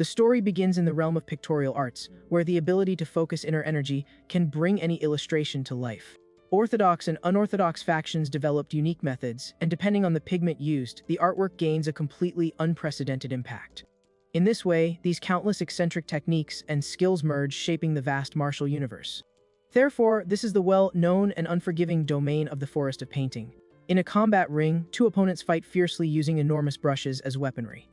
The story begins in the realm of pictorial arts, where the ability to focus inner energy can bring any illustration to life. Orthodox and unorthodox factions developed unique methods, and depending on the pigment used, the artwork gains a completely unprecedented impact. In this way, these countless eccentric techniques and skills merge, shaping the vast martial universe. Therefore, this is the well-known and unforgiving domain of the forest of painting. In a combat ring, two opponents fight fiercely using enormous brushes as weaponry.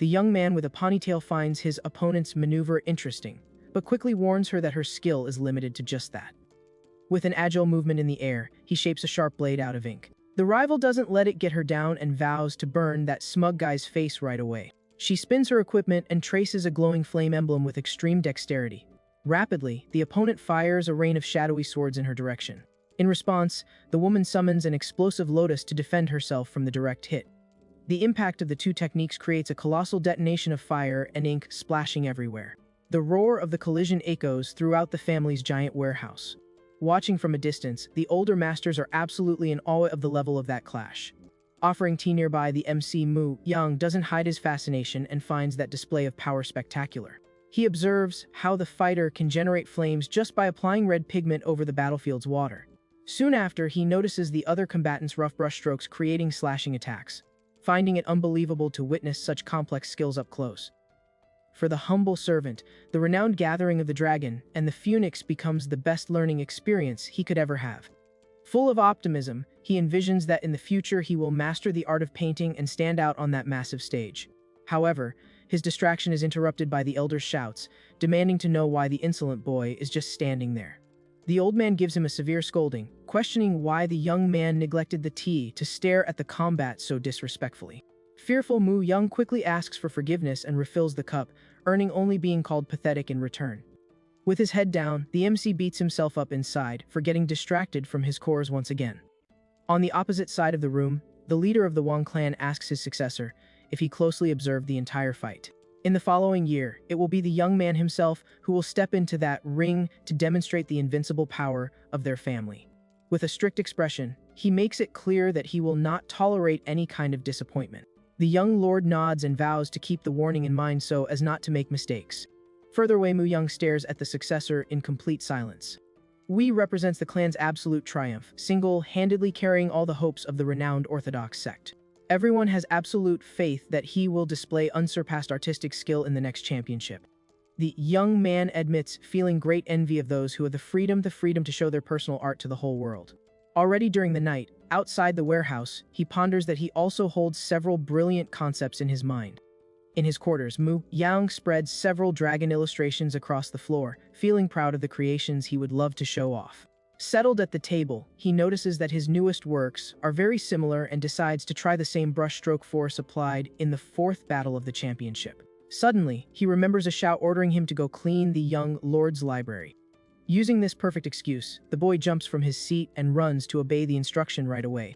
The young man with a ponytail finds his opponent's maneuver interesting, but quickly warns her that her skill is limited to just that. With an agile movement in the air, he shapes a sharp blade out of ink. The rival doesn't let it get her down and vows to burn that smug guy's face right away. She spins her equipment and traces a glowing flame emblem with extreme dexterity. Rapidly, the opponent fires a rain of shadowy swords in her direction. In response, the woman summons an explosive lotus to defend herself from the direct hit. The impact of the two techniques creates a colossal detonation of fire and ink splashing everywhere. The roar of the collision echoes throughout the family's giant warehouse. Watching from a distance, the older masters are absolutely in awe of the level of that clash. Offering tea nearby, the MC Mu Yang doesn't hide his fascination and finds that display of power spectacular. He observes how the fighter can generate flames just by applying red pigment over the battlefield's water. Soon after, he notices the other combatants' rough brushstrokes creating slashing attacks, finding it unbelievable to witness such complex skills up close. For the humble servant, the renowned gathering of the dragon and the phoenix becomes the best learning experience he could ever have. Full of optimism, he envisions that in the future he will master the art of painting and stand out on that massive stage. However, his distraction is interrupted by the elder's shouts, demanding to know why the insolent boy is just standing there. The old man gives him a severe scolding, questioning why the young man neglected the tea to stare at the combat so disrespectfully. Fearful Mu Yang quickly asks for forgiveness and refills the cup, earning only being called pathetic in return. With his head down, the MC beats himself up inside, forgetting distracted from his cores once again. On the opposite side of the room, the leader of the Wang clan asks his successor if he closely observed the entire fight. In the following year, it will be the young man himself who will step into that ring to demonstrate the invincible power of their family. With a strict expression, he makes it clear that he will not tolerate any kind of disappointment. The young lord nods and vows to keep the warning in mind so as not to make mistakes. Further away, Mu Yang stares at the successor in complete silence. Wei represents the clan's absolute triumph, single-handedly carrying all the hopes of the renowned Orthodox sect. Everyone has absolute faith that he will display unsurpassed artistic skill in the next championship. The young man admits feeling great envy of those who have the freedom to show their personal art to the whole world. Already during the night, outside the warehouse, he ponders that he also holds several brilliant concepts in his mind. In his quarters, Mu Yang spreads several dragon illustrations across the floor, feeling proud of the creations he would love to show off. Settled at the table, he notices that his newest works are very similar and decides to try the same brushstroke force applied in the fourth battle of the championship. Suddenly, he remembers a shout ordering him to go clean the young lord's library. Using this perfect excuse, the boy jumps from his seat and runs to obey the instruction right away.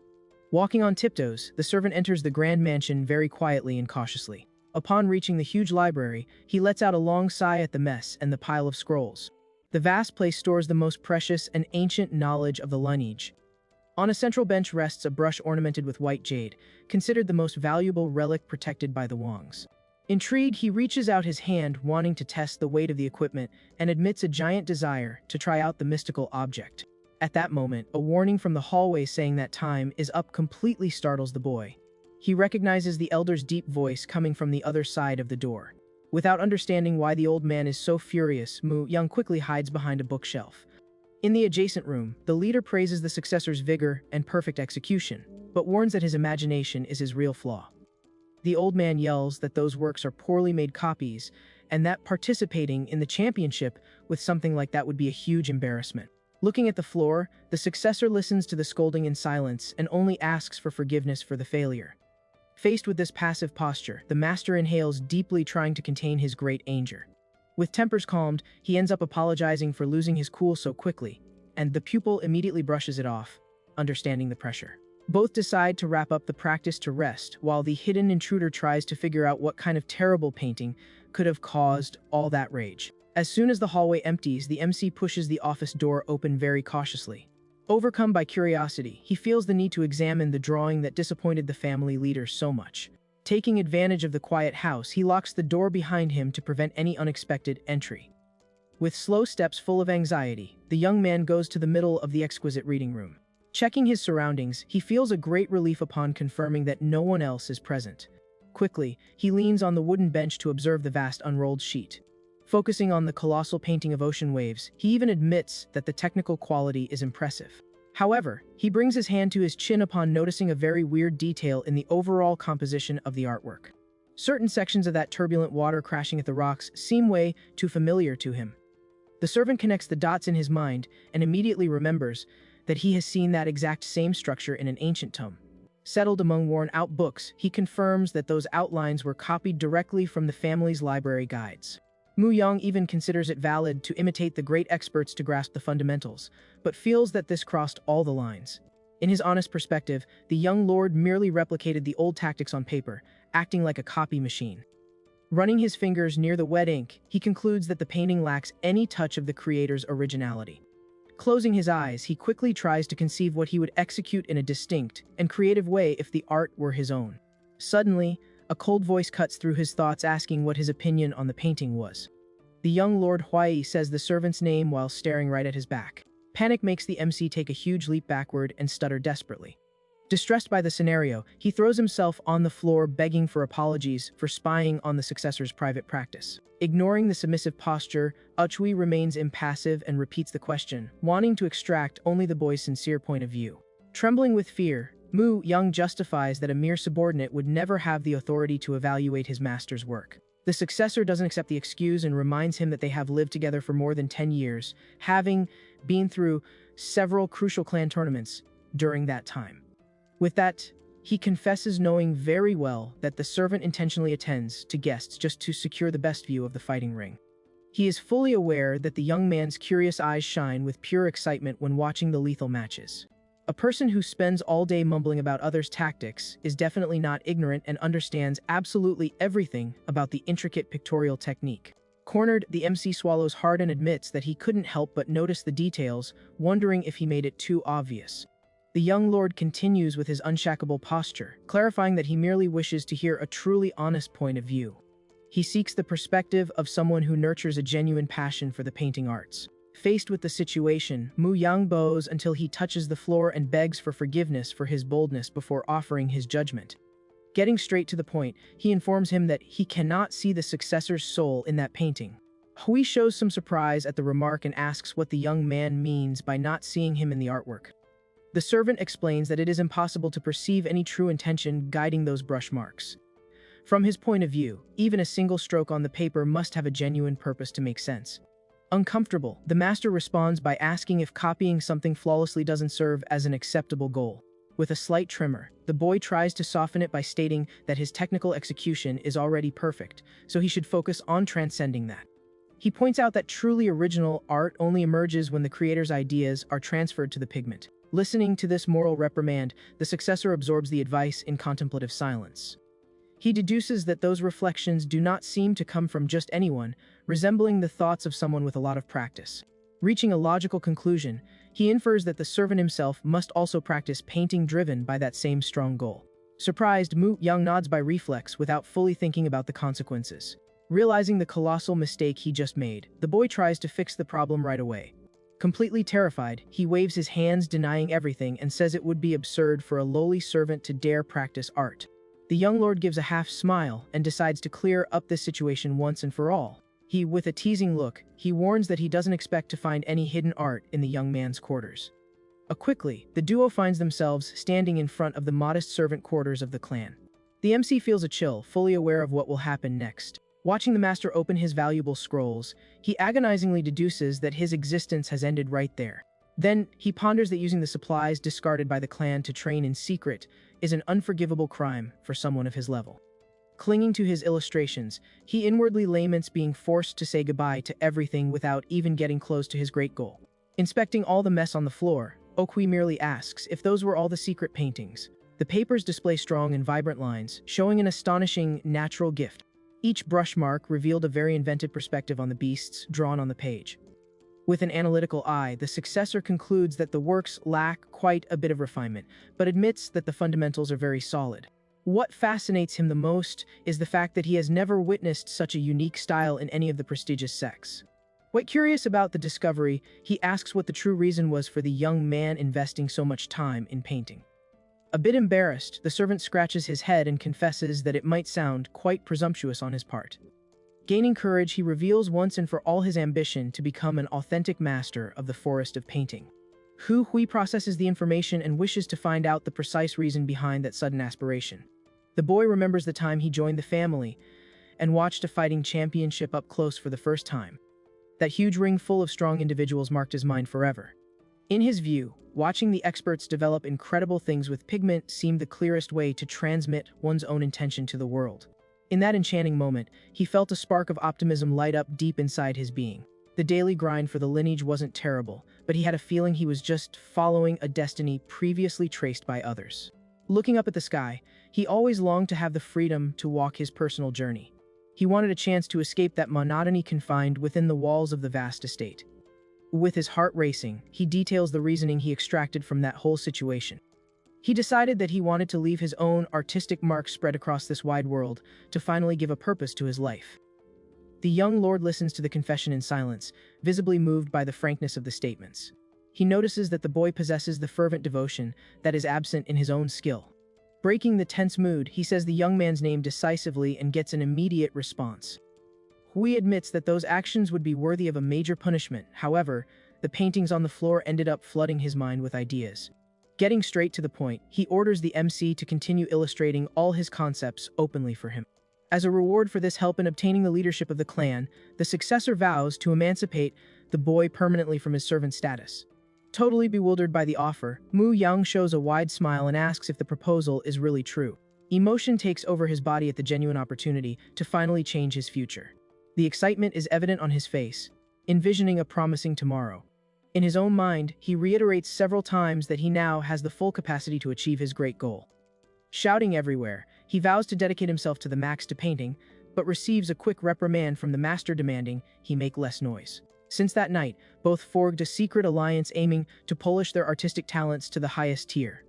Walking on tiptoes, the servant enters the grand mansion very quietly and cautiously. Upon reaching the huge library, he lets out a long sigh at the mess and the pile of scrolls. The vast place stores the most precious and ancient knowledge of the lineage. On a central bench rests a brush ornamented with white jade, considered the most valuable relic protected by the Wangs. Intrigued, he reaches out his hand, wanting to test the weight of the equipment, and admits a giant desire to try out the mystical object. At that moment, a warning from the hallway saying that time is up completely startles the boy. He recognizes the elder's deep voice coming from the other side of the door. Without understanding why the old man is so furious, Mu Yang quickly hides behind a bookshelf. In the adjacent room, the leader praises the successor's vigor and perfect execution, but warns that his imagination is his real flaw. The old man yells that those works are poorly made copies, and that participating in the championship with something like that would be a huge embarrassment. Looking at the floor, the successor listens to the scolding in silence and only asks for forgiveness for the failure. Faced with this passive posture, the master inhales deeply, trying to contain his great anger. With tempers calmed, he ends up apologizing for losing his cool so quickly, and the pupil immediately brushes it off, understanding the pressure. Both decide to wrap up the practice to rest, while the hidden intruder tries to figure out what kind of terrible painting could have caused all that rage. As soon as the hallway empties, the MC pushes the office door open very cautiously. Overcome by curiosity, he feels the need to examine the drawing that disappointed the family leader so much. Taking advantage of the quiet house, he locks the door behind him to prevent any unexpected entry. With slow steps full of anxiety, the young man goes to the middle of the exquisite reading room. Checking his surroundings, he feels a great relief upon confirming that no one else is present. Quickly, he leans on the wooden bench to observe the vast unrolled sheet. Focusing on the colossal painting of ocean waves, he even admits that the technical quality is impressive. However, he brings his hand to his chin upon noticing a very weird detail in the overall composition of the artwork. Certain sections of that turbulent water crashing at the rocks seem way too familiar to him. The servant connects the dots in his mind and immediately remembers that he has seen that exact same structure in an ancient tome. Settled among worn-out books, he confirms that those outlines were copied directly from the family's library guides. Mu Yang even considers it valid to imitate the great experts to grasp the fundamentals, but feels that this crossed all the lines. In his honest perspective, the young lord merely replicated the old tactics on paper, acting like a copy machine. Running his fingers near the wet ink, he concludes that the painting lacks any touch of the creator's originality. Closing his eyes, he quickly tries to conceive what he would execute in a distinct and creative way if the art were his own. Suddenly, a cold voice cuts through his thoughts asking what his opinion on the painting was. The young Lord Huai says the servant's name while staring right at his back. Panic makes the MC take a huge leap backward and stutter desperately. Distressed by the scenario, he throws himself on the floor begging for apologies for spying on the successor's private practice. Ignoring the submissive posture, Uchui remains impassive and repeats the question, wanting to extract only the boy's sincere point of view. Trembling with fear, Mu Yang justifies that a mere subordinate would never have the authority to evaluate his master's work. The successor doesn't accept the excuse and reminds him that they have lived together for more than 10 years, having been through several crucial clan tournaments during that time. With that, he confesses knowing very well that the servant intentionally attends to guests just to secure the best view of the fighting ring. He is fully aware that the young man's curious eyes shine with pure excitement when watching the lethal matches. A person who spends all day mumbling about others' tactics is definitely not ignorant and understands absolutely everything about the intricate pictorial technique. Cornered, the MC swallows hard and admits that he couldn't help but notice the details, wondering if he made it too obvious. The young lord continues with his unshackable posture, clarifying that he merely wishes to hear a truly honest point of view. He seeks the perspective of someone who nurtures a genuine passion for the painting arts. Faced with the situation, Mu Yang bows until he touches the floor and begs for forgiveness for his boldness before offering his judgment. Getting straight to the point, he informs him that he cannot see the successor's soul in that painting. Hui shows some surprise at the remark and asks what the young man means by not seeing him in the artwork. The servant explains that it is impossible to perceive any true intention guiding those brush marks. From his point of view, even a single stroke on the paper must have a genuine purpose to make sense. Uncomfortable, the master responds by asking if copying something flawlessly doesn't serve as an acceptable goal. With a slight tremor, the boy tries to soften it by stating that his technical execution is already perfect, so he should focus on transcending that. He points out that truly original art only emerges when the creator's ideas are transferred to the pigment. Listening to this moral reprimand, the successor absorbs the advice in contemplative silence. He deduces that those reflections do not seem to come from just anyone, resembling the thoughts of someone with a lot of practice. Reaching a logical conclusion, he infers that the servant himself must also practice painting driven by that same strong goal. Surprised, Mu Yang nods by reflex without fully thinking about the consequences. Realizing the colossal mistake he just made, the boy tries to fix the problem right away. Completely terrified, he waves his hands denying everything and says it would be absurd for a lowly servant to dare practice art. The young lord gives a half smile and decides to clear up this situation once and for all. With a teasing look, he warns that he doesn't expect to find any hidden art in the young man's quarters. Quickly, the duo finds themselves standing in front of the modest servant quarters of the clan. The MC feels a chill, fully aware of what will happen next. Watching the master open his valuable scrolls, he agonizingly deduces that his existence has ended right there. Then, he ponders that using the supplies discarded by the clan to train in secret is an unforgivable crime for someone of his level. Clinging to his illustrations, he inwardly laments being forced to say goodbye to everything without even getting close to his great goal. Inspecting all the mess on the floor, Okui merely asks if those were all the secret paintings. The papers display strong and vibrant lines, showing an astonishing natural gift. Each brush mark revealed a very inventive perspective on the beasts drawn on the page. With an analytical eye, the successor concludes that the works lack quite a bit of refinement, but admits that the fundamentals are very solid. What fascinates him the most is the fact that he has never witnessed such a unique style in any of the prestigious sects. Quite curious about the discovery, he asks what the true reason was for the young man investing so much time in painting. A bit embarrassed, the servant scratches his head and confesses that it might sound quite presumptuous on his part. Gaining courage, he reveals once and for all his ambition to become an authentic master of the forest of painting. Hui processes the information and wishes to find out the precise reason behind that sudden aspiration. The boy remembers the time he joined the family and watched a fighting championship up close for the first time. That huge ring full of strong individuals marked his mind forever. In his view, watching the experts develop incredible things with pigment seemed the clearest way to transmit one's own intention to the world. In that enchanting moment, he felt a spark of optimism light up deep inside his being. The daily grind for the lineage wasn't terrible, but he had a feeling he was just following a destiny previously traced by others. Looking up at the sky, he always longed to have the freedom to walk his personal journey. He wanted a chance to escape that monotony confined within the walls of the vast estate. With his heart racing, he details the reasoning he extracted from that whole situation. He decided that he wanted to leave his own artistic mark spread across this wide world to finally give a purpose to his life. The young lord listens to the confession in silence, visibly moved by the frankness of the statements. He notices that the boy possesses the fervent devotion that is absent in his own skill. Breaking the tense mood, he says the young man's name decisively and gets an immediate response. Hui admits that those actions would be worthy of a major punishment. However, the paintings on the floor ended up flooding his mind with ideas. Getting straight to the point, he orders the MC to continue illustrating all his concepts openly for him. As a reward for this help in obtaining the leadership of the clan, the successor vows to emancipate the boy permanently from his servant status. Totally bewildered by the offer, Mu Yang shows a wide smile and asks if the proposal is really true. Emotion takes over his body at the genuine opportunity to finally change his future. The excitement is evident on his face, envisioning a promising tomorrow. In his own mind, he reiterates several times that he now has the full capacity to achieve his great goal. Shouting everywhere, he vows to dedicate himself to the max to painting, but receives a quick reprimand from the master demanding he make less noise. Since that night, both forged a secret alliance aiming to polish their artistic talents to the highest tier.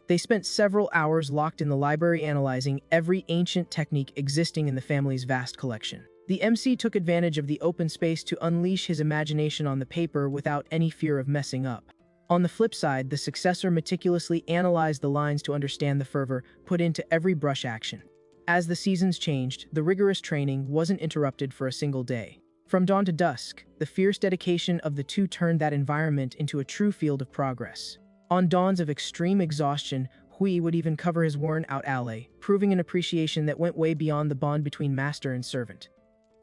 They spent several hours locked in the library analyzing every ancient technique existing in the family's vast collection. The MC took advantage of the open space to unleash his imagination on the paper without any fear of messing up. On the flip side, the successor meticulously analyzed the lines to understand the fervor put into every brush action. As the seasons changed, the rigorous training wasn't interrupted for a single day. From dawn to dusk, the fierce dedication of the two turned that environment into a true field of progress. On dawns of extreme exhaustion, Hui would even cover his worn-out alley, proving an appreciation that went way beyond the bond between master and servant.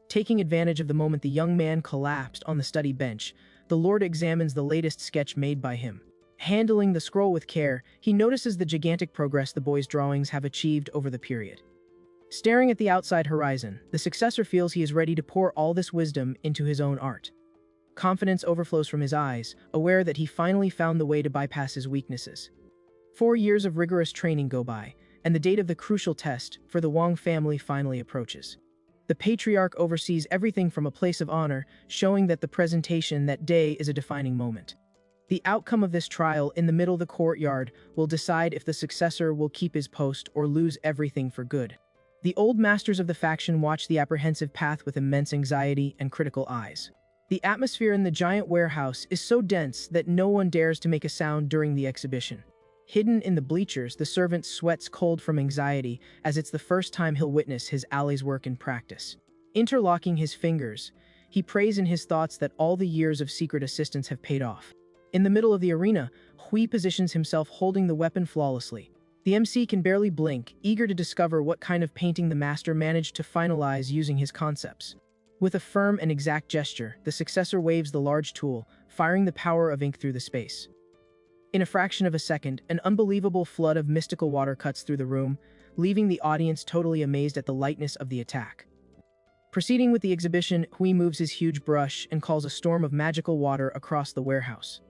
Taking advantage of the moment the young man collapsed on the study bench, the lord examines the latest sketch made by him. Handling the scroll with care, he notices the gigantic progress the boy's drawings have achieved over the period. Staring at the outside horizon, the successor feels he is ready to pour all this wisdom into his own art. Confidence overflows from his eyes, aware that he finally found the way to bypass his weaknesses. 4 years of rigorous training go by, and the date of the crucial test for the Wang family finally approaches. The patriarch oversees everything from a place of honor, showing that the presentation that day is a defining moment. The outcome of this trial in the middle of the courtyard will decide if the successor will keep his post or lose everything for good. The old masters of the faction watch the apprehensive path with immense anxiety and critical eyes. The atmosphere in the giant warehouse is so dense that no one dares to make a sound during the exhibition. Hidden in the bleachers, the servant sweats cold from anxiety as it's the first time he'll witness his alley's work in practice. Interlocking his fingers, he prays in his thoughts that all the years of secret assistance have paid off. In the middle of the arena, Hui positions himself holding the weapon flawlessly. The MC can barely blink, eager to discover what kind of painting the master managed to finalize using his concepts. With a firm and exact gesture, the successor waves the large tool, firing the power of ink through the space. In a fraction of a second, an unbelievable flood of mystical water cuts through the room, leaving the audience totally amazed at the lightness of the attack. Proceeding with the exhibition, Hui moves his huge brush and calls a storm of magical water across the warehouse.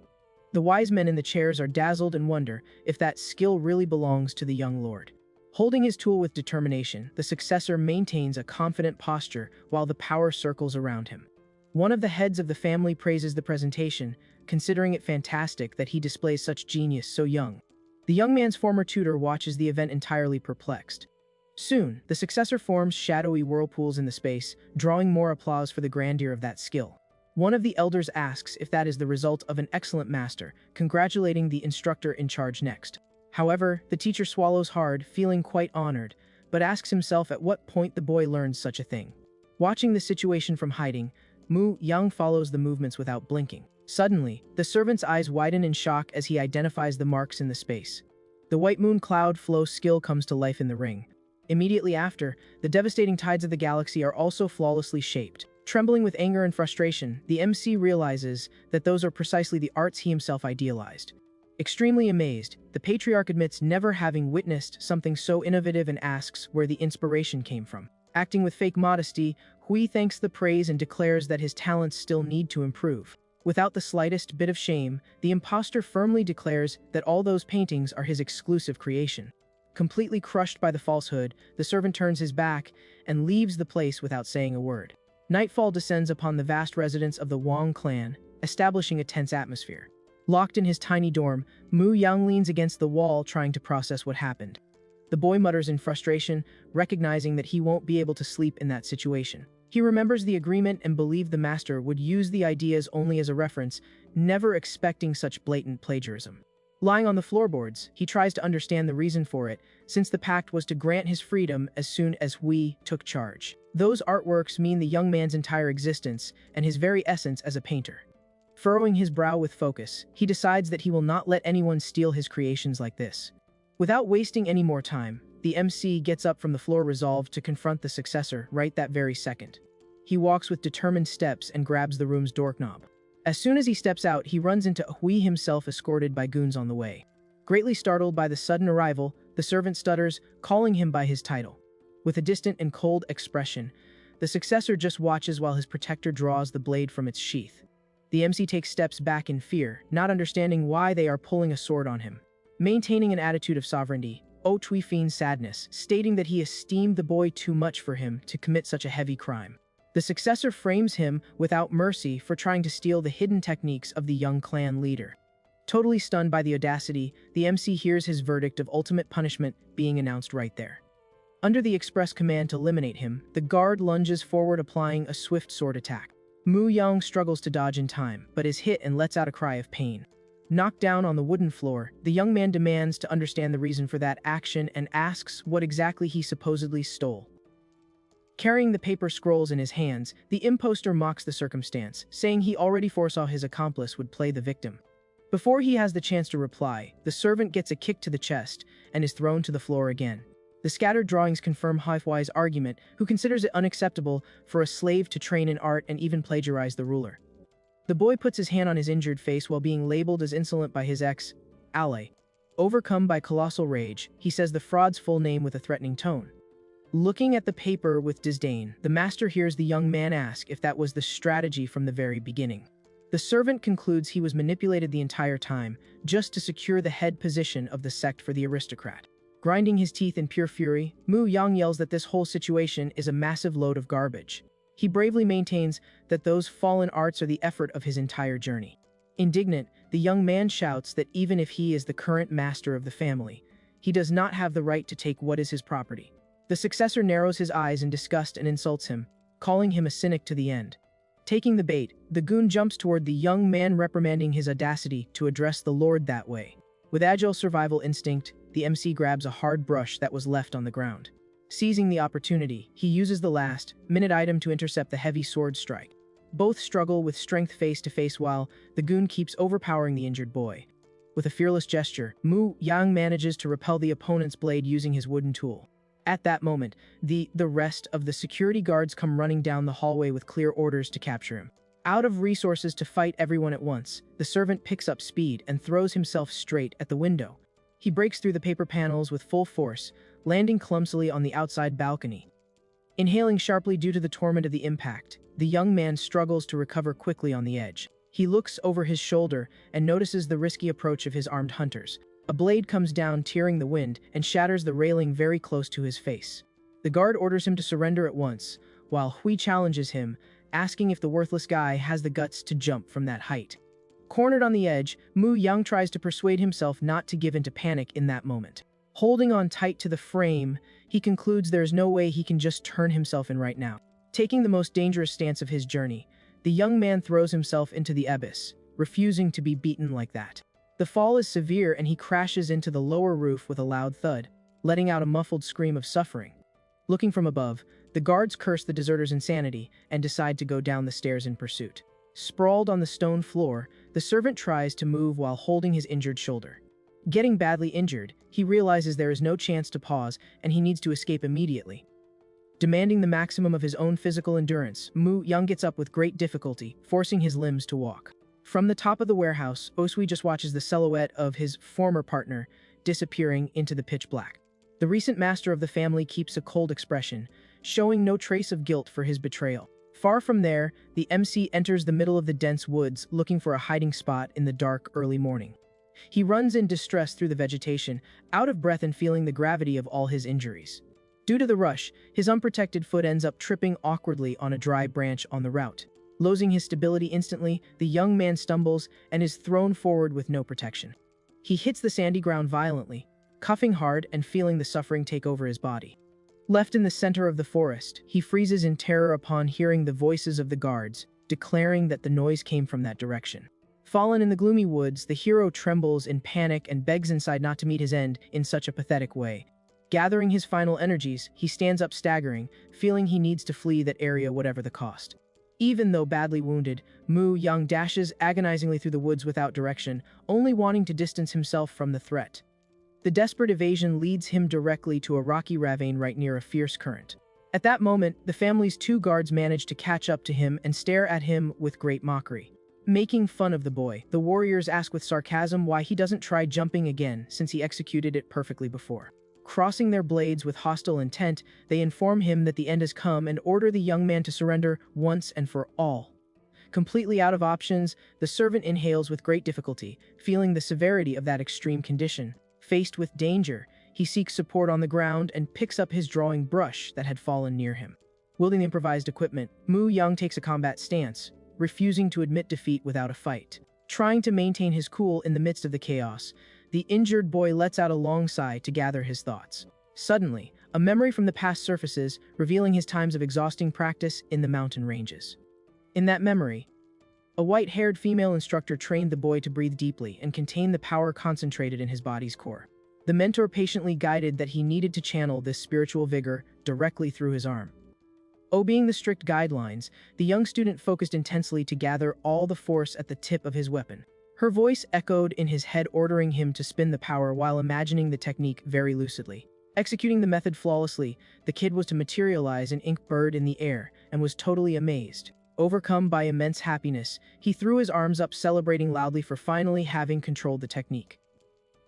The wise men in the chairs are dazzled and wonder if that skill really belongs to the young lord. Holding his tool with determination, the successor maintains a confident posture while the power circles around him. One of the heads of the family praises the presentation, considering it fantastic that he displays such genius so young. The young man's former tutor watches the event entirely perplexed. Soon, the successor forms shadowy whirlpools in the space, drawing more applause for the grandeur of that skill. One of the elders asks if that is the result of an excellent master, congratulating the instructor in charge next. However, the teacher swallows hard, feeling quite honored, but asks himself at what point the boy learns such a thing. Watching the situation from hiding, Mu Yang follows the movements without blinking. Suddenly, the servant's eyes widen in shock as he identifies the marks in the space. The white moon cloud flow skill comes to life in the ring. Immediately after, the devastating tides of the galaxy are also flawlessly shaped. Trembling with anger and frustration, the MC realizes that those are precisely the arts he himself idealized. Extremely amazed, the patriarch admits never having witnessed something so innovative and asks where the inspiration came from. Acting with fake modesty, Hui thanks the praise and declares that his talents still need to improve. Without the slightest bit of shame, the impostor firmly declares that all those paintings are his exclusive creation. Completely crushed by the falsehood, the servant turns his back and leaves the place without saying a word. Nightfall descends upon the vast residence of the Wang clan, establishing a tense atmosphere. Locked in his tiny dorm, Mu Yang leans against the wall trying to process what happened. The boy mutters in frustration, recognizing that he won't be able to sleep in that situation. He remembers the agreement and believed the master would use the ideas only as a reference, never expecting such blatant plagiarism. Lying on the floorboards, he tries to understand the reason for it, since the pact was to grant his freedom as soon as Hui took charge. Those artworks mean the young man's entire existence and his very essence as a painter. Furrowing his brow with focus, he decides that he will not let anyone steal his creations like this. Without wasting any more time, the MC gets up from the floor resolved to confront the successor right that very second. He walks with determined steps and grabs the room's doorknob. As soon as he steps out, he runs into Hui himself escorted by goons on the way. Greatly startled by the sudden arrival, the servant stutters, calling him by his title. With a distant and cold expression, the successor just watches while his protector draws the blade from its sheath. The MC takes steps back in fear, not understanding why they are pulling a sword on him. Maintaining an attitude of sovereignty, Tui feigns sadness, stating that he esteemed the boy too much for him to commit such a heavy crime. The successor frames him without mercy for trying to steal the hidden techniques of the young clan leader. Totally stunned by the audacity, the MC hears his verdict of ultimate punishment being announced right there. Under the express command to eliminate him, the guard lunges forward applying a swift sword attack. Mu Yang struggles to dodge in time, but is hit and lets out a cry of pain. Knocked down on the wooden floor, the young man demands to understand the reason for that action and asks what exactly he supposedly stole. Carrying the paper scrolls in his hands, the impostor mocks the circumstance, saying he already foresaw his accomplice would play the victim. Before he has the chance to reply, the servant gets a kick to the chest and is thrown to the floor again. The scattered drawings confirm Hui's argument, who considers it unacceptable for a slave to train in art and even plagiarize the ruler. The boy puts his hand on his injured face while being labeled as insolent by his ex-ally. Overcome by colossal rage, he says the fraud's full name with a threatening tone. Looking at the paper with disdain, the master hears the young man ask if that was the strategy from the very beginning. The servant concludes he was manipulated the entire time, just to secure the head position of the sect for the aristocrat. Grinding his teeth in pure fury, Mu Yang yells that this whole situation is a massive load of garbage. He bravely maintains that those fallen arts are the effort of his entire journey. Indignant, the young man shouts that even if he is the current master of the family, he does not have the right to take what is his property. The successor narrows his eyes in disgust and insults him, calling him a cynic to the end. Taking the bait, the goon jumps toward the young man, reprimanding his audacity to address the lord that way. With agile survival instinct, the MC grabs a hard brush that was left on the ground. Seizing the opportunity, he uses the last-minute item to intercept the heavy sword strike. Both struggle with strength face to face while the goon keeps overpowering the injured boy. With a fearless gesture, Mu Yang manages to repel the opponent's blade using his wooden tool. At that moment, the rest of the security guards come running down the hallway with clear orders to capture him. Out of resources to fight everyone at once, the servant picks up speed and throws himself straight at the window. He breaks through the paper panels with full force, landing clumsily on the outside balcony. Inhaling sharply due to the torment of the impact, the young man struggles to recover quickly on the edge. He looks over his shoulder and notices the risky approach of his armed hunters. A blade comes down, tearing the wind, and shatters the railing very close to his face. The guard orders him to surrender at once, while Hui challenges him, asking if the worthless guy has the guts to jump from that height. Cornered on the edge, Mu Yang tries to persuade himself not to give in to panic in that moment. Holding on tight to the frame, He concludes there is no way he can just turn himself in right now. Taking the most dangerous stance of his journey, the young man throws himself into the abyss, refusing to be beaten like that. The fall is severe and he crashes into the lower roof with a loud thud, letting out a muffled scream of suffering. Looking from above, the guards curse the deserter's insanity and decide to go down the stairs in pursuit. Sprawled on the stone floor, the servant tries to move while holding his injured shoulder. Getting badly injured, he realizes there is no chance to pause and he needs to escape immediately. Demanding the maximum of his own physical endurance, Mu Young gets up with great difficulty, forcing his limbs to walk. From the top of the warehouse, Osui just watches the silhouette of his former partner disappearing into the pitch black. The recent master of the family keeps a cold expression, showing no trace of guilt for his betrayal. Far from there, the MC enters the middle of the dense woods looking for a hiding spot in the dark early morning. He runs in distress through the vegetation, out of breath and feeling the gravity of all his injuries. Due to the rush, his unprotected foot ends up tripping awkwardly on a dry branch on the route. Losing his stability instantly, the young man stumbles and is thrown forward with no protection. He hits the sandy ground violently, coughing hard and feeling the suffering take over his body. Left in the center of the forest, he freezes in terror upon hearing the voices of the guards, declaring that the noise came from that direction. Fallen in the gloomy woods, the hero trembles in panic and begs inside not to meet his end in such a pathetic way. Gathering his final energies, he stands up staggering, feeling he needs to flee that area whatever the cost. Even though badly wounded, Mu Young dashes agonizingly through the woods without direction, only wanting to distance himself from the threat. The desperate evasion leads him directly to a rocky ravine right near a fierce current. At that moment, the family's two guards manage to catch up to him and stare at him with great mockery. Making fun of the boy, the warriors ask with sarcasm why he doesn't try jumping again since he executed it perfectly before. Crossing their blades with hostile intent, they inform him that the end has come and order the young man to surrender once and for all. Completely out of options, the servant inhales with great difficulty, feeling the severity of that extreme condition. Faced with danger, he seeks support on the ground and picks up his drawing brush that had fallen near him. Wielding the improvised equipment, Mu Young takes a combat stance, refusing to admit defeat without a fight. Trying to maintain his cool in the midst of the chaos, the injured boy lets out a long sigh to gather his thoughts. Suddenly, a memory from the past surfaces, revealing his times of exhausting practice in the mountain ranges. In that memory, a white-haired female instructor trained the boy to breathe deeply and contain the power concentrated in his body's core. The mentor patiently guided that he needed to channel this spiritual vigor directly through his arm. Obeying the strict guidelines, the young student focused intensely to gather all the force at the tip of his weapon. Her voice echoed in his head, ordering him to spin the power while imagining the technique very lucidly. Executing the method flawlessly, the kid was to materialize an ink bird in the air and was totally amazed. Overcome by immense happiness, he threw his arms up, celebrating loudly for finally having controlled the technique.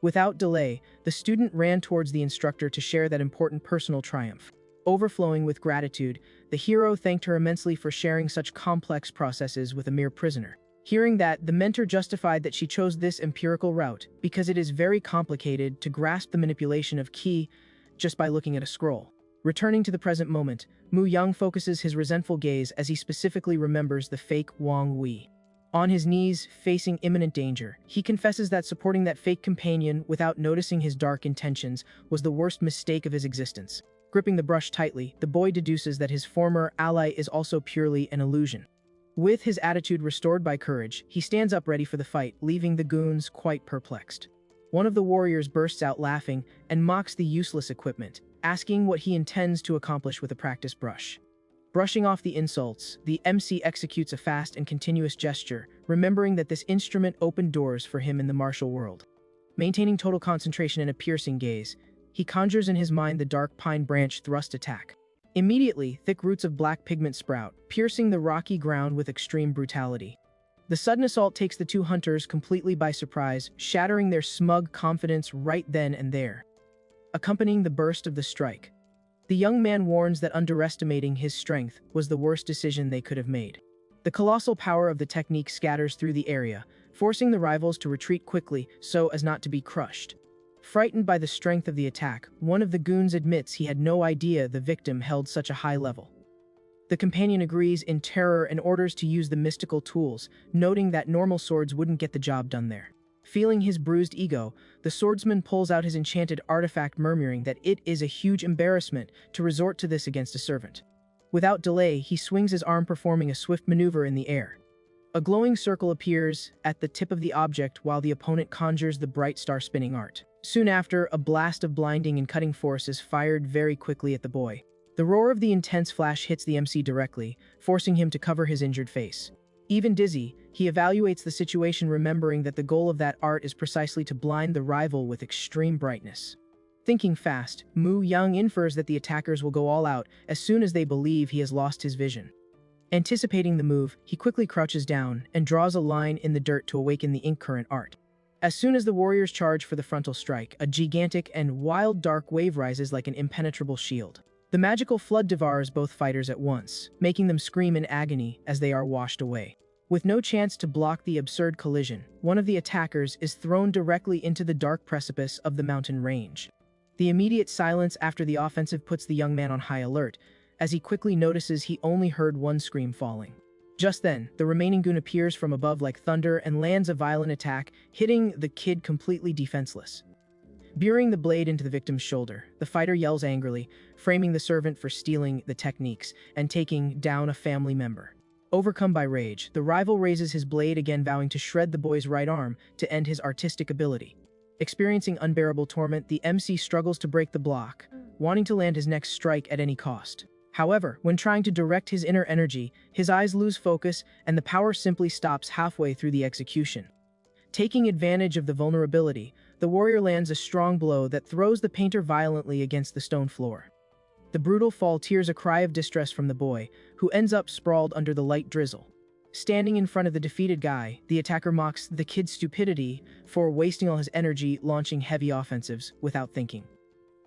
Without delay, the student ran towards the instructor to share that important personal triumph. Overflowing with gratitude, the hero thanked her immensely for sharing such complex processes with a mere prisoner. Hearing that, the mentor justified that she chose this empirical route because it is very complicated to grasp the manipulation of ki just by looking at a scroll. Returning to the present moment, Mu Young focuses his resentful gaze as he specifically remembers the fake Wang Wei. On his knees, facing imminent danger, he confesses that supporting that fake companion without noticing his dark intentions was the worst mistake of his existence. Gripping the brush tightly, the boy deduces that his former ally is also purely an illusion. With his attitude restored by courage, he stands up ready for the fight, leaving the goons quite perplexed. One of the warriors bursts out laughing and mocks the useless equipment, asking what he intends to accomplish with a practice brush. Brushing off the insults, the MC executes a fast and continuous gesture, remembering that this instrument opened doors for him in the martial world. Maintaining total concentration and a piercing gaze, he conjures in his mind the dark pine branch thrust attack. Immediately, thick roots of black pigment sprout, piercing the rocky ground with extreme brutality. The sudden assault takes the two hunters completely by surprise, shattering their smug confidence right then and there. Accompanying the burst of the strike, the young man warns that underestimating his strength was the worst decision they could have made. The colossal power of the technique scatters through the area, forcing the rivals to retreat quickly so as not to be crushed. Frightened by the strength of the attack, one of the goons admits he had no idea the victim held such a high level. The companion agrees in terror and orders to use the mystical tools, noting that normal swords wouldn't get the job done there. Feeling his bruised ego, the swordsman pulls out his enchanted artifact, murmuring that it is a huge embarrassment to resort to this against a servant. Without delay, he swings his arm, performing a swift maneuver in the air. A glowing circle appears at the tip of the object while the opponent conjures the bright star-spinning art. Soon after, a blast of blinding and cutting force is fired very quickly at the boy. The roar of the intense flash hits the MC directly, forcing him to cover his injured face. Even dizzy, he evaluates the situation, remembering that the goal of that art is precisely to blind the rival with extreme brightness. Thinking fast, Mu Yang infers that the attackers will go all out as soon as they believe he has lost his vision. Anticipating the move, he quickly crouches down and draws a line in the dirt to awaken the ink current art. As soon as the warriors charge for the frontal strike, a gigantic and wild dark wave rises like an impenetrable shield. The magical flood devours both fighters at once, making them scream in agony as they are washed away. With no chance to block the absurd collision, one of the attackers is thrown directly into the dark precipice of the mountain range. The immediate silence after the offensive puts the young man on high alert, as he quickly notices he only heard one scream falling. Just then, the remaining goon appears from above like thunder and lands a violent attack, hitting the kid completely defenseless. Burying the blade into the victim's shoulder, the fighter yells angrily, framing the servant for stealing the techniques and taking down a family member. Overcome by rage, the rival raises his blade again, vowing to shred the boy's right arm to end his artistic ability. Experiencing unbearable torment, the MC struggles to break the block, wanting to land his next strike at any cost. However, when trying to direct his inner energy, his eyes lose focus and the power simply stops halfway through the execution. Taking advantage of the vulnerability, the warrior lands a strong blow that throws the painter violently against the stone floor. The brutal fall tears a cry of distress from the boy, who ends up sprawled under the light drizzle. Standing in front of the defeated guy, the attacker mocks the kid's stupidity for wasting all his energy launching heavy offensives without thinking.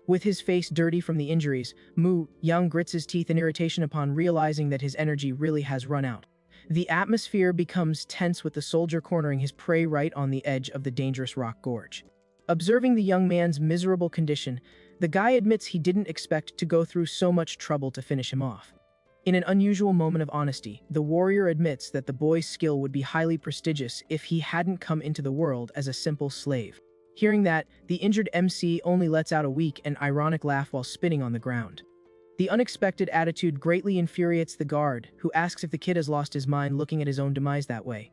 With his face dirty from the injuries, Mu Yang grits his teeth in irritation upon realizing that his energy really has run out. The atmosphere becomes tense, with the soldier cornering his prey right on the edge of the dangerous rock gorge. Observing the young man's miserable condition, the guy admits he didn't expect to go through so much trouble to finish him off. In an unusual moment of honesty, the warrior admits that the boy's skill would be highly prestigious if he hadn't come into the world as a simple slave. Hearing that, the injured MC only lets out a weak and ironic laugh while spitting on the ground. The unexpected attitude greatly infuriates the guard, who asks if the kid has lost his mind looking at his own demise that way.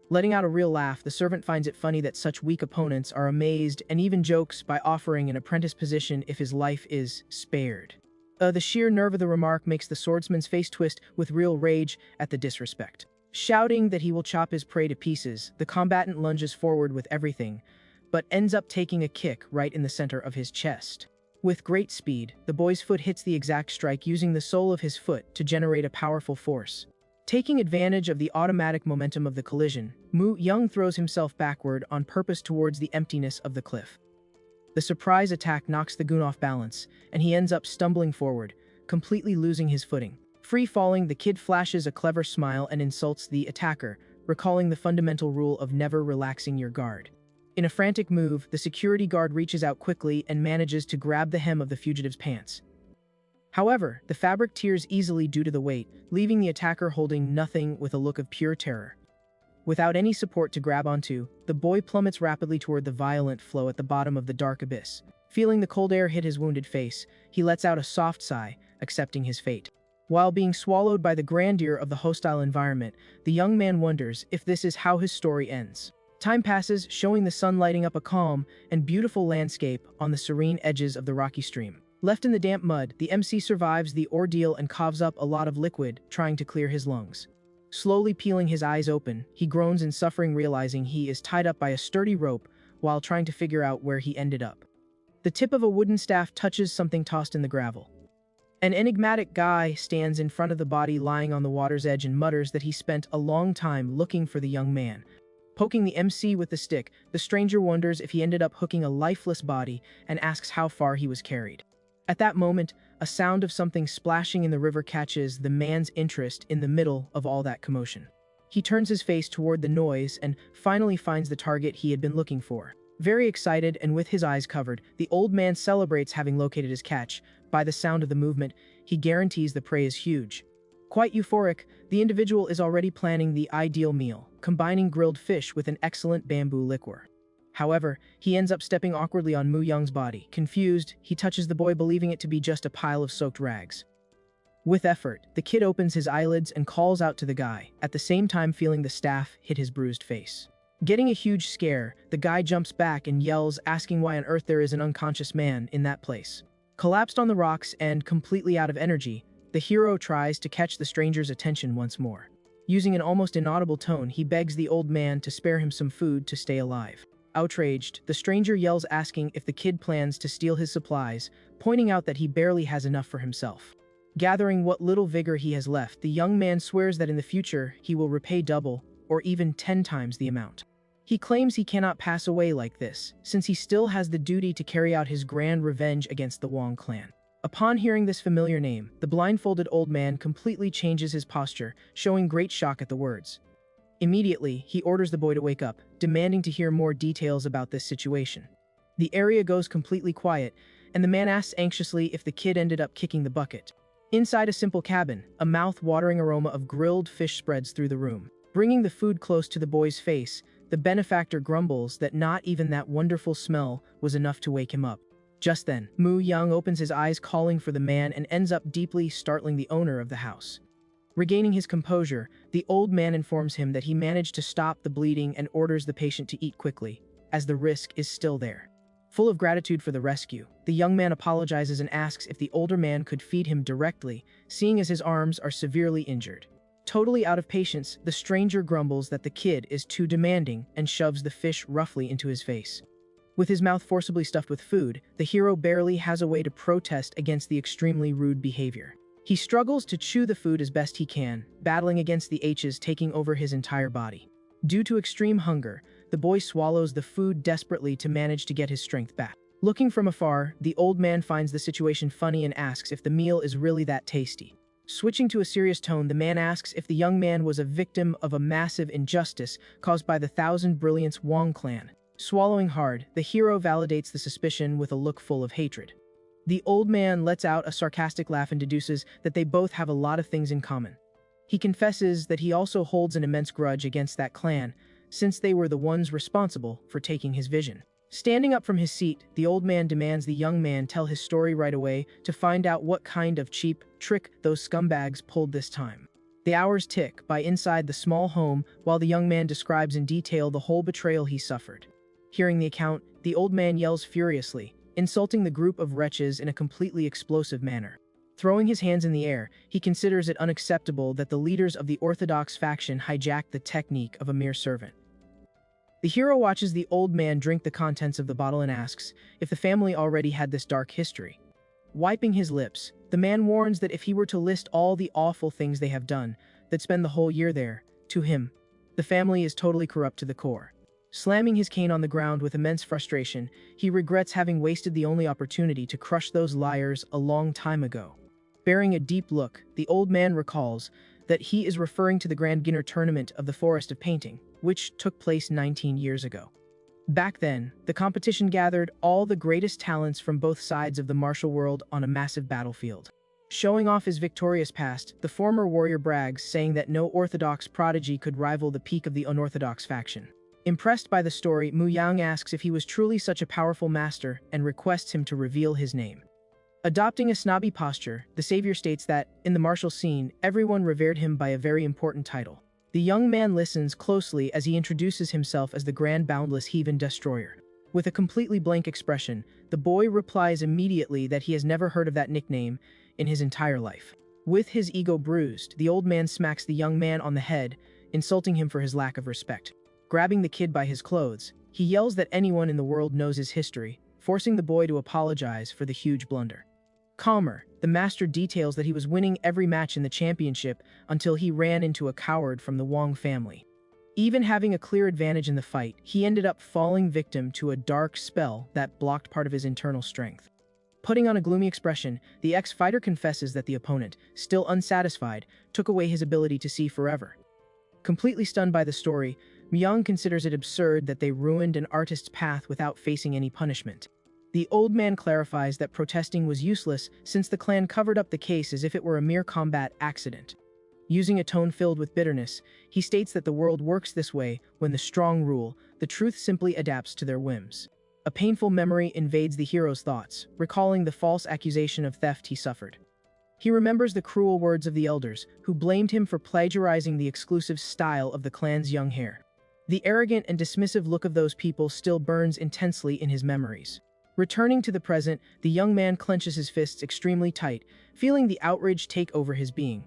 Letting out a real laugh, the servant finds it funny that such weak opponents are amazed and even jokes by offering an apprentice position if his life is spared. The sheer nerve of the remark makes the swordsman's face twist with real rage at the disrespect. Shouting that he will chop his prey to pieces, the combatant lunges forward with everything, but ends up taking a kick right in the center of his chest. With great speed, the boy's foot hits the exact strike, using the sole of his foot to generate a powerful force. Taking advantage of the automatic momentum of the collision, Mu Yang throws himself backward on purpose towards the emptiness of the cliff. The surprise attack knocks the goon off balance, and he ends up stumbling forward, completely losing his footing. Free falling, the kid flashes a clever smile and insults the attacker, recalling the fundamental rule of never relaxing your guard. In a frantic move, the security guard reaches out quickly and manages to grab the hem of the fugitive's pants. However, the fabric tears easily due to the weight, leaving the attacker holding nothing with a look of pure terror. Without any support to grab onto, the boy plummets rapidly toward the violent flow at the bottom of the dark abyss. Feeling the cold air hit his wounded face, he lets out a soft sigh, accepting his fate. While being swallowed by the grandeur of the hostile environment, the young man wonders if this is how his story ends. Time passes, showing the sun lighting up a calm and beautiful landscape on the serene edges of the rocky stream. Left in the damp mud, the MC survives the ordeal and coughs up a lot of liquid, trying to clear his lungs. Slowly peeling his eyes open, he groans in suffering, realizing he is tied up by a sturdy rope while trying to figure out where he ended up. The tip of a wooden staff touches something tossed in the gravel. An enigmatic guy stands in front of the body lying on the water's edge and mutters that he spent a long time looking for the young man. Poking the MC with the stick, the stranger wonders if he ended up hooking a lifeless body and asks how far he was carried. At that moment, a sound of something splashing in the river catches the man's interest in the middle of all that commotion. He turns his face toward the noise and finally finds the target he had been looking for. Very excited and with his eyes covered, the old man celebrates having located his catch. By the sound of the movement, he guarantees the prey is huge. Quite euphoric, the individual is already planning the ideal meal, combining grilled fish with an excellent bamboo liquor. However, he ends up stepping awkwardly on Mu Young's body. Confused, he touches the boy, believing it to be just a pile of soaked rags. With effort, the kid opens his eyelids and calls out to the guy, at the same time feeling the staff hit his bruised face. Getting a huge scare, the guy jumps back and yells, asking why on earth there is an unconscious man in that place. Collapsed on the rocks and completely out of energy, the hero tries to catch the stranger's attention once more. Using an almost inaudible tone, he begs the old man to spare him some food to stay alive. Outraged, the stranger yells, asking if the kid plans to steal his supplies, pointing out that he barely has enough for himself. Gathering what little vigor he has left, the young man swears that in the future he will repay double, or even 10 times the amount. He claims he cannot pass away like this, since he still has the duty to carry out his grand revenge against the Wong clan. Upon hearing this familiar name, the blindfolded old man completely changes his posture, showing great shock at the words. Immediately, he orders the boy to wake up, demanding to hear more details about this situation. The area goes completely quiet, and the man asks anxiously if the kid ended up kicking the bucket. Inside a simple cabin, a mouth-watering aroma of grilled fish spreads through the room. Bringing the food close to the boy's face, the benefactor grumbles that not even that wonderful smell was enough to wake him up. Just then, Mu Young opens his eyes, calling for the man, and ends up deeply startling the owner of the house. Regaining his composure, the old man informs him that he managed to stop the bleeding and orders the patient to eat quickly, as the risk is still there. Full of gratitude for the rescue, the young man apologizes and asks if the older man could feed him directly, seeing as his arms are severely injured. Totally out of patience, the stranger grumbles that the kid is too demanding and shoves the fish roughly into his face. With his mouth forcibly stuffed with food, the hero barely has a way to protest against the extremely rude behavior. He struggles to chew the food as best he can, battling against the H's taking over his entire body. Due to extreme hunger, the boy swallows the food desperately to manage to get his strength back. Looking from afar, the old man finds the situation funny and asks if the meal is really that tasty. Switching to a serious tone, the man asks if the young man was a victim of a massive injustice caused by the Thousand Brilliance Wong clan. Swallowing hard, the hero validates the suspicion with a look full of hatred. The old man lets out a sarcastic laugh and deduces that they both have a lot of things in common. He confesses that he also holds an immense grudge against that clan, since they were the ones responsible for taking his vision. Standing up from his seat, the old man demands the young man tell his story right away to find out what kind of cheap trick those scumbags pulled this time. The hours tick by inside the small home while the young man describes in detail the whole betrayal he suffered. Hearing the account, the old man yells furiously, insulting the group of wretches in a completely explosive manner. Throwing his hands in the air, he considers it unacceptable that the leaders of the orthodox faction hijacked the technique of a mere servant. The hero watches the old man drink the contents of the bottle and asks if the family already had this dark history. Wiping his lips, the man warns that if he were to list all the awful things they have done, that spend the whole year there, to him, the family is totally corrupt to the core. Slamming his cane on the ground with immense frustration, he regrets having wasted the only opportunity to crush those liars a long time ago. Bearing a deep look, the old man recalls that he is referring to the Grand Beginner Tournament of the Forest of Painting, which took place 19 years ago. Back then, the competition gathered all the greatest talents from both sides of the martial world on a massive battlefield. Showing off his victorious past, the former warrior brags, saying that no orthodox prodigy could rival the peak of the unorthodox faction. Impressed by the story, Mu Yang asks if he was truly such a powerful master and requests him to reveal his name. Adopting a snobby posture, the savior states that, in the martial scene, everyone revered him by a very important title. The young man listens closely as he introduces himself as the Grand Boundless Heathen Destroyer. With a completely blank expression, the boy replies immediately that he has never heard of that nickname in his entire life. With his ego bruised, the old man smacks the young man on the head, insulting him for his lack of respect. Grabbing the kid by his clothes, he yells that anyone in the world knows his history, forcing the boy to apologize for the huge blunder. Calmer, the master details that he was winning every match in the championship until he ran into a coward from the Wong family. Even having a clear advantage in the fight, he ended up falling victim to a dark spell that blocked part of his internal strength. Putting on a gloomy expression, the ex-fighter confesses that the opponent, still unsatisfied, took away his ability to see forever. Completely stunned by the story, Myung considers it absurd that they ruined an artist's path without facing any punishment. The old man clarifies that protesting was useless since the clan covered up the case as if it were a mere combat accident. Using a tone filled with bitterness, he states that the world works this way when the strong rule, the truth simply adapts to their whims. A painful memory invades the hero's thoughts, recalling the false accusation of theft he suffered. He remembers the cruel words of the elders, who blamed him for plagiarizing the exclusive style of the clan's young heir. The arrogant and dismissive look of those people still burns intensely in his memories. Returning to the present, the young man clenches his fists extremely tight, feeling the outrage take over his being.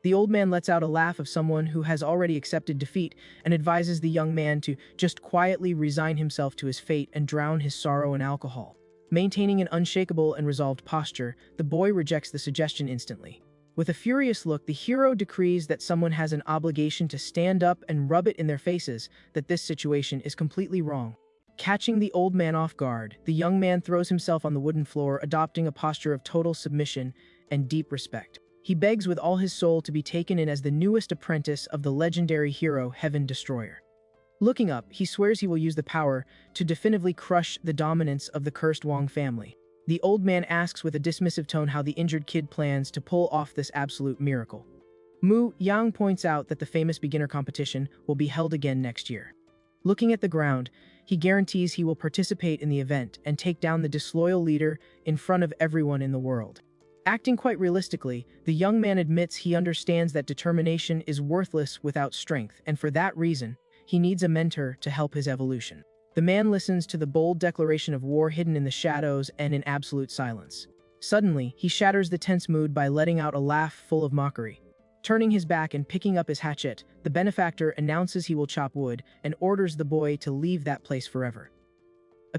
The old man lets out a laugh of someone who has already accepted defeat and advises the young man to just quietly resign himself to his fate and drown his sorrow in alcohol. Maintaining an unshakable and resolved posture, the boy rejects the suggestion instantly. With a furious look, the hero decrees that someone has an obligation to stand up and rub it in their faces that this situation is completely wrong. Catching the old man off guard, the young man throws himself on the wooden floor, adopting a posture of total submission and deep respect. He begs with all his soul to be taken in as the newest apprentice of the legendary hero Heaven Destroyer. Looking up, he swears he will use the power to definitively crush the dominance of the cursed Wang family. The old man asks with a dismissive tone how the injured kid plans to pull off this absolute miracle. Mu Yang points out that the famous beginner competition will be held again next year. Looking at the ground, he guarantees he will participate in the event and take down the disloyal leader in front of everyone in the world. Acting quite realistically, the young man admits he understands that determination is worthless without strength, and for that reason, he needs a mentor to help his evolution. The man listens to the bold declaration of war hidden in the shadows and in absolute silence. Suddenly, he shatters the tense mood by letting out a laugh full of mockery. Turning his back and picking up his hatchet, the benefactor announces he will chop wood and orders the boy to leave that place forever.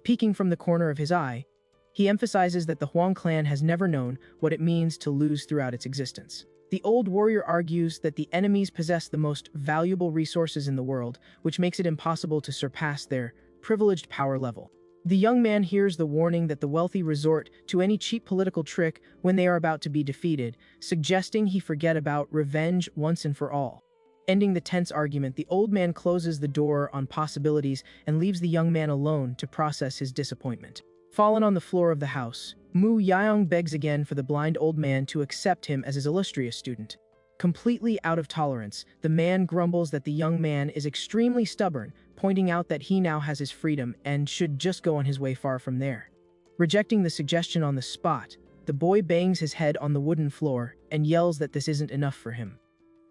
Peeking from the corner of his eye, he emphasizes that the Huang clan has never known what it means to lose throughout its existence. The old warrior argues that the enemies possess the most valuable resources in the world, which makes it impossible to surpass their privileged power level. The young man hears the warning that the wealthy resort to any cheap political trick when they are about to be defeated, suggesting he forget about revenge once and for all. Ending the tense argument, the old man closes the door on possibilities and leaves the young man alone to process his disappointment. Fallen on the floor of the house, Mu Yang begs again for the blind old man to accept him as his illustrious student. Completely out of tolerance, the man grumbles that the young man is extremely stubborn, pointing out that he now has his freedom and should just go on his way far from there. Rejecting the suggestion on the spot, the boy bangs his head on the wooden floor and yells that this isn't enough for him.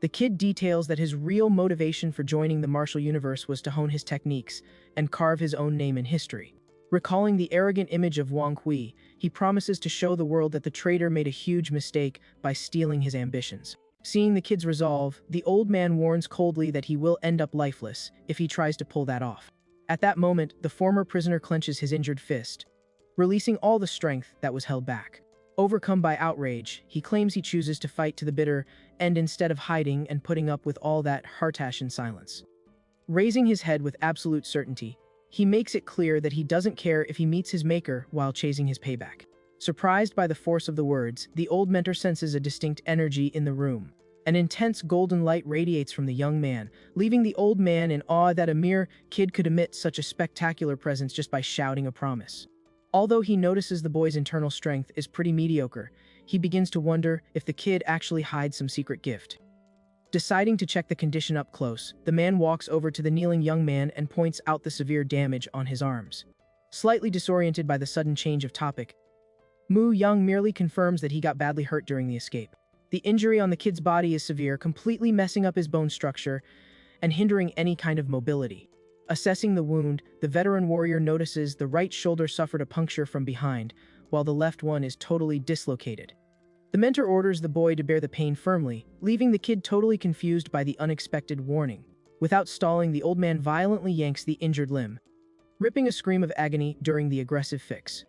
The kid details that his real motivation for joining the martial universe was to hone his techniques and carve his own name in history. Recalling the arrogant image of Wang Hui, he promises to show the world that the traitor made a huge mistake by stealing his ambitions. Seeing the kid's resolve, the old man warns coldly that he will end up lifeless if he tries to pull that off. At that moment, the former prisoner clenches his injured fist, releasing all the strength that was held back. Overcome by outrage, he claims he chooses to fight to the bitter end instead of hiding and putting up with all that hartash in silence. Raising his head with absolute certainty, he makes it clear that he doesn't care if he meets his maker while chasing his payback. Surprised by the force of the words, the old mentor senses a distinct energy in the room. An intense golden light radiates from the young man, leaving the old man in awe that a mere kid could emit such a spectacular presence just by shouting a promise. Although he notices the boy's internal strength is pretty mediocre, he begins to wonder if the kid actually hides some secret gift. Deciding to check the condition up close, the man walks over to the kneeling young man and points out the severe damage on his arms. Slightly disoriented by the sudden change of topic, Mu Yang merely confirms that he got badly hurt during the escape. The injury on the kid's body is severe, completely messing up his bone structure and hindering any kind of mobility. Assessing the wound, the veteran warrior notices the right shoulder suffered a puncture from behind, while the left one is totally dislocated. The mentor orders the boy to bear the pain firmly, leaving the kid totally confused by the unexpected warning. Without stalling, the old man violently yanks the injured limb, ripping a scream of agony during the aggressive fix.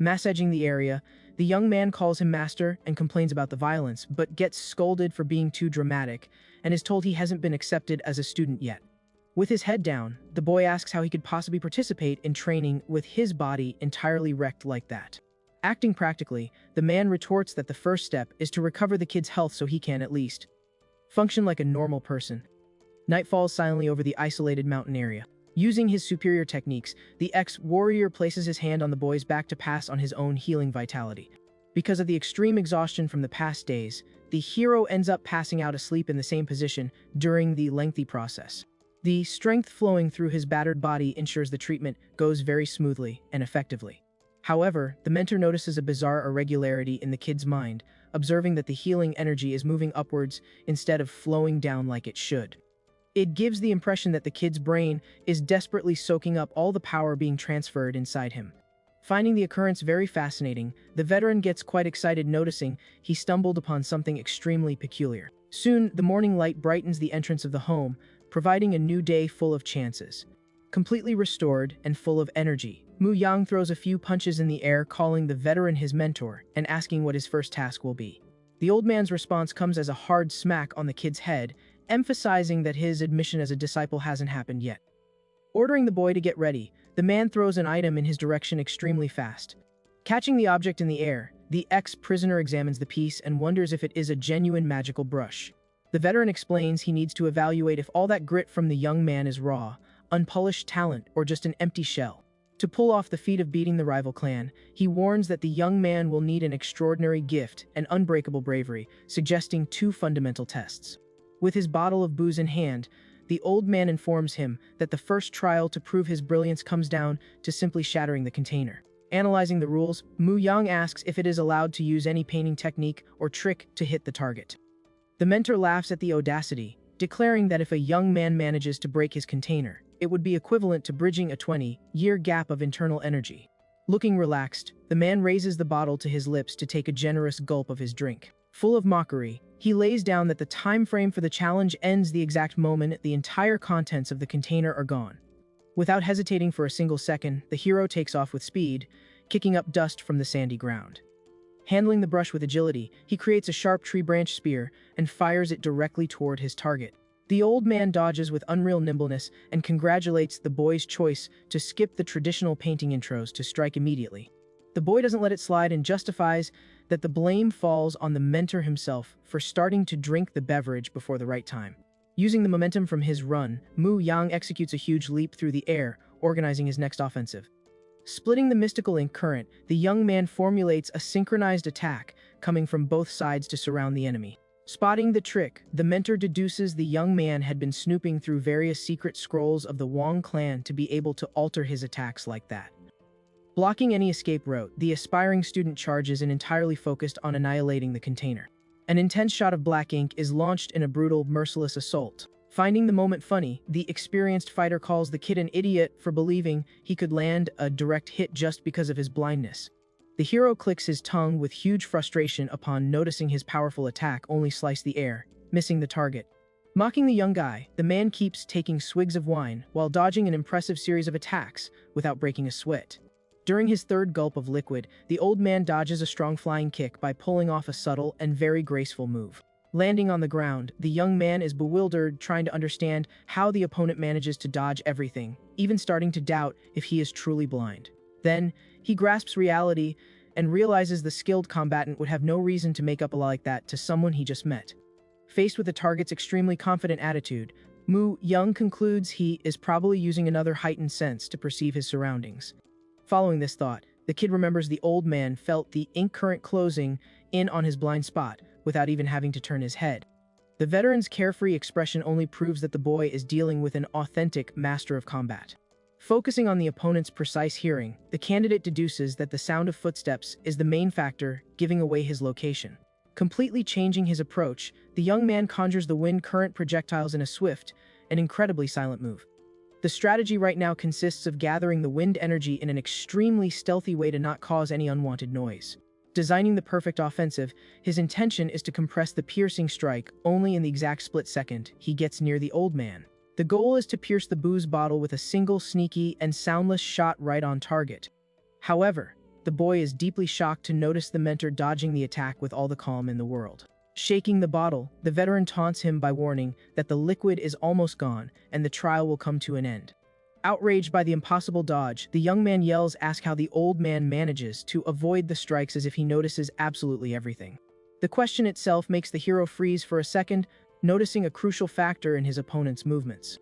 Massaging the area, the young man calls him master and complains about the violence, but gets scolded for being too dramatic and is told he hasn't been accepted as a student yet. With his head down, the boy asks how he could possibly participate in training with his body entirely wrecked like that. Acting practically, the man retorts that the first step is to recover the kid's health so he can, at least, function like a normal person. Night falls silently over the isolated mountain area. Using his superior techniques, the ex-warrior places his hand on the boy's back to pass on his own healing vitality. Because of the extreme exhaustion from the past days, the hero ends up passing out asleep in the same position during the lengthy process. The strength flowing through his battered body ensures the treatment goes very smoothly and effectively. However, the mentor notices a bizarre irregularity in the kid's mind, observing that the healing energy is moving upwards instead of flowing down like it should. It gives the impression that the kid's brain is desperately soaking up all the power being transferred inside him. Finding the occurrence very fascinating, the veteran gets quite excited, noticing he stumbled upon something extremely peculiar. Soon, the morning light brightens the entrance of the home, providing a new day full of chances. Completely restored and full of energy, Mu Yang throws a few punches in the air, calling the veteran his mentor and asking what his first task will be. The old man's response comes as a hard smack on the kid's head, emphasizing that his admission as a disciple hasn't happened yet. Ordering the boy to get ready, the man throws an item in his direction extremely fast. Catching the object in the air, the ex-prisoner examines the piece and wonders if it is a genuine magical brush. The veteran explains he needs to evaluate if all that grit from the young man is raw, unpolished talent, or just an empty shell. To pull off the feat of beating the rival clan, he warns that the young man will need an extraordinary gift and unbreakable bravery, suggesting two fundamental tests. With his bottle of booze in hand, the old man informs him that the first trial to prove his brilliance comes down to simply shattering the container. Analyzing the rules, Mu Yang asks if it is allowed to use any painting technique or trick to hit the target. The mentor laughs at the audacity, declaring that if a young man manages to break his container, it would be equivalent to bridging a 20-year gap of internal energy. Looking relaxed, the man raises the bottle to his lips to take a generous gulp of his drink. Full of mockery, he lays down that the time frame for the challenge ends the exact moment the entire contents of the container are gone. Without hesitating for a single second, the hero takes off with speed, kicking up dust from the sandy ground. Handling the brush with agility, he creates a sharp tree branch spear and fires it directly toward his target. The old man dodges with unreal nimbleness and congratulates the boy's choice to skip the traditional painting intros to strike immediately. The boy doesn't let it slide and justifies that the blame falls on the mentor himself for starting to drink the beverage before the right time. Using the momentum from his run, Mu Yang executes a huge leap through the air, organizing his next offensive. Splitting the mystical ink current, the young man formulates a synchronized attack coming from both sides to surround the enemy. Spotting the trick, the mentor deduces the young man had been snooping through various secret scrolls of the Wang clan to be able to alter his attacks like that. Blocking any escape route, the aspiring student charges and entirely focused on annihilating the container. An intense shot of black ink is launched in a brutal, merciless assault. Finding the moment funny, the experienced fighter calls the kid an idiot for believing he could land a direct hit just because of his blindness. The hero clicks his tongue with huge frustration upon noticing his powerful attack only slice the air, missing the target. Mocking the young guy, the man keeps taking swigs of wine while dodging an impressive series of attacks without breaking a sweat. During his third gulp of liquid, the old man dodges a strong flying kick by pulling off a subtle and very graceful move. Landing on the ground, the young man is bewildered, trying to understand how the opponent manages to dodge everything, even starting to doubt if he is truly blind. Then, he grasps reality and realizes the skilled combatant would have no reason to make up a lie like that to someone he just met. Faced with the target's extremely confident attitude, Mu Yang concludes he is probably using another heightened sense to perceive his surroundings. Following this thought, the kid remembers the old man felt the ink current closing in on his blind spot without even having to turn his head. The veteran's carefree expression only proves that the boy is dealing with an authentic master of combat. Focusing on the opponent's precise hearing, the candidate deduces that the sound of footsteps is the main factor giving away his location. Completely changing his approach, the young man conjures the wind current projectiles in a swift and incredibly silent move. The strategy right now consists of gathering the wind energy in an extremely stealthy way to not cause any unwanted noise. Designing the perfect offensive, his intention is to compress the piercing strike only in the exact split second he gets near the old man. The goal is to pierce the booze bottle with a single sneaky and soundless shot right on target. However, the boy is deeply shocked to notice the mentor dodging the attack with all the calm in the world. Shaking the bottle, the veteran taunts him by warning that the liquid is almost gone and the trial will come to an end. Outraged by the impossible dodge, the young man yells ask how the old man manages to avoid the strikes as if he notices absolutely everything. The question itself makes the hero freeze for a second, noticing a crucial factor in his opponent's movements.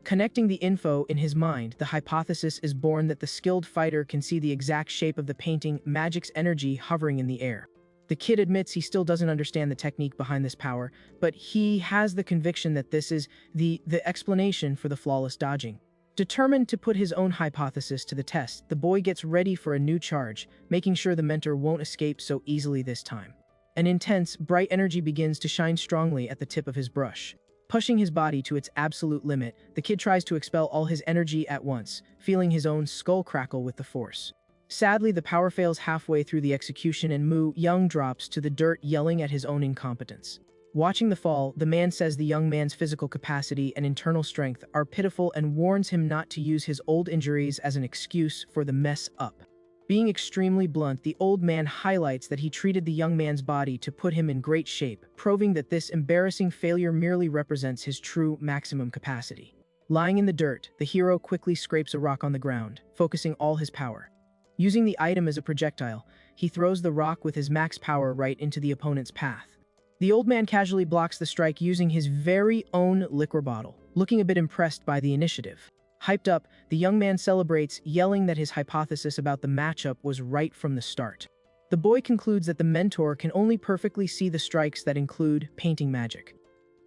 Connecting the info in his mind, the hypothesis is born that the skilled fighter can see the exact shape of the painting magic's energy hovering in the air. The kid admits he still doesn't understand the technique behind this power, but he has the conviction that this is the explanation for the flawless dodging. Determined to put his own hypothesis to the test, the boy gets ready for a new charge, making sure the mentor won't escape so easily this time. An intense, bright energy begins to shine strongly at the tip of his brush. Pushing his body to its absolute limit, the kid tries to expel all his energy at once, feeling his own skull crackle with the force. Sadly, the power fails halfway through the execution and Mu Young drops to the dirt, yelling at his own incompetence. Watching the fall, the man says the young man's physical capacity and internal strength are pitiful and warns him not to use his old injuries as an excuse for the mess up. Being extremely blunt, the old man highlights that he treated the young man's body to put him in great shape, proving that this embarrassing failure merely represents his true maximum capacity. Lying in the dirt, the hero quickly scrapes a rock on the ground, focusing all his power. Using the item as a projectile, he throws the rock with his max power right into the opponent's path. The old man casually blocks the strike using his very own liquor bottle, looking a bit impressed by the initiative. Hyped up, the young man celebrates, yelling that his hypothesis about the matchup was right from the start. The boy concludes that the mentor can only perfectly see the strikes that include painting magic.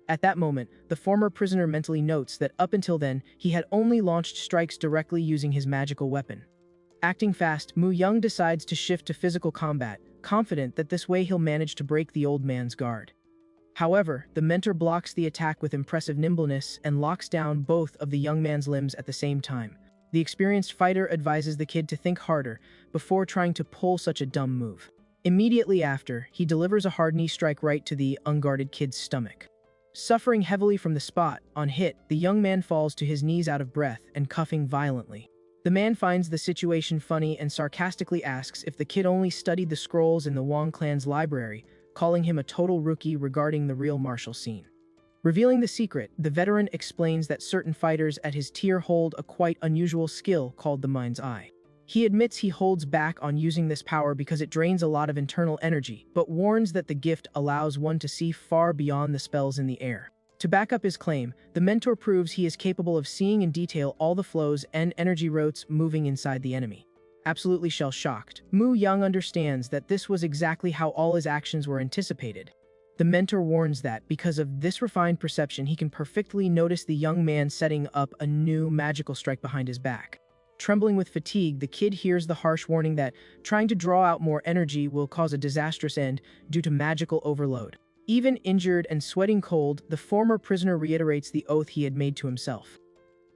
At that moment, the former prisoner mentally notes that up until then, he had only launched strikes directly using his magical weapon. Acting fast, Mu Young decides to shift to physical combat, confident that this way he'll manage to break the old man's guard. However, the mentor blocks the attack with impressive nimbleness and locks down both of the young man's limbs at the same time. The experienced fighter advises the kid to think harder before trying to pull such a dumb move. Immediately after, he delivers a hard knee strike right to the unguarded kid's stomach. Suffering heavily from the spot, on hit, the young man falls to his knees out of breath and coughing violently. The man finds the situation funny and sarcastically asks if the kid only studied the scrolls in the Wong clan's library, calling him a total rookie regarding the real martial scene. Revealing the secret, the veteran explains that certain fighters at his tier hold a quite unusual skill called the Mind's Eye. He admits he holds back on using this power because it drains a lot of internal energy, but warns that the gift allows one to see far beyond the spells in the air. To back up his claim, the mentor proves he is capable of seeing in detail all the flows and energy routes moving inside the enemy. Absolutely shell-shocked, Mu Young understands that this was exactly how all his actions were anticipated. The mentor warns that, because of this refined perception, he can perfectly notice the young man setting up a new magical strike behind his back. Trembling with fatigue, the kid hears the harsh warning that trying to draw out more energy will cause a disastrous end due to magical overload. Even injured and sweating cold, the former prisoner reiterates the oath he had made to himself.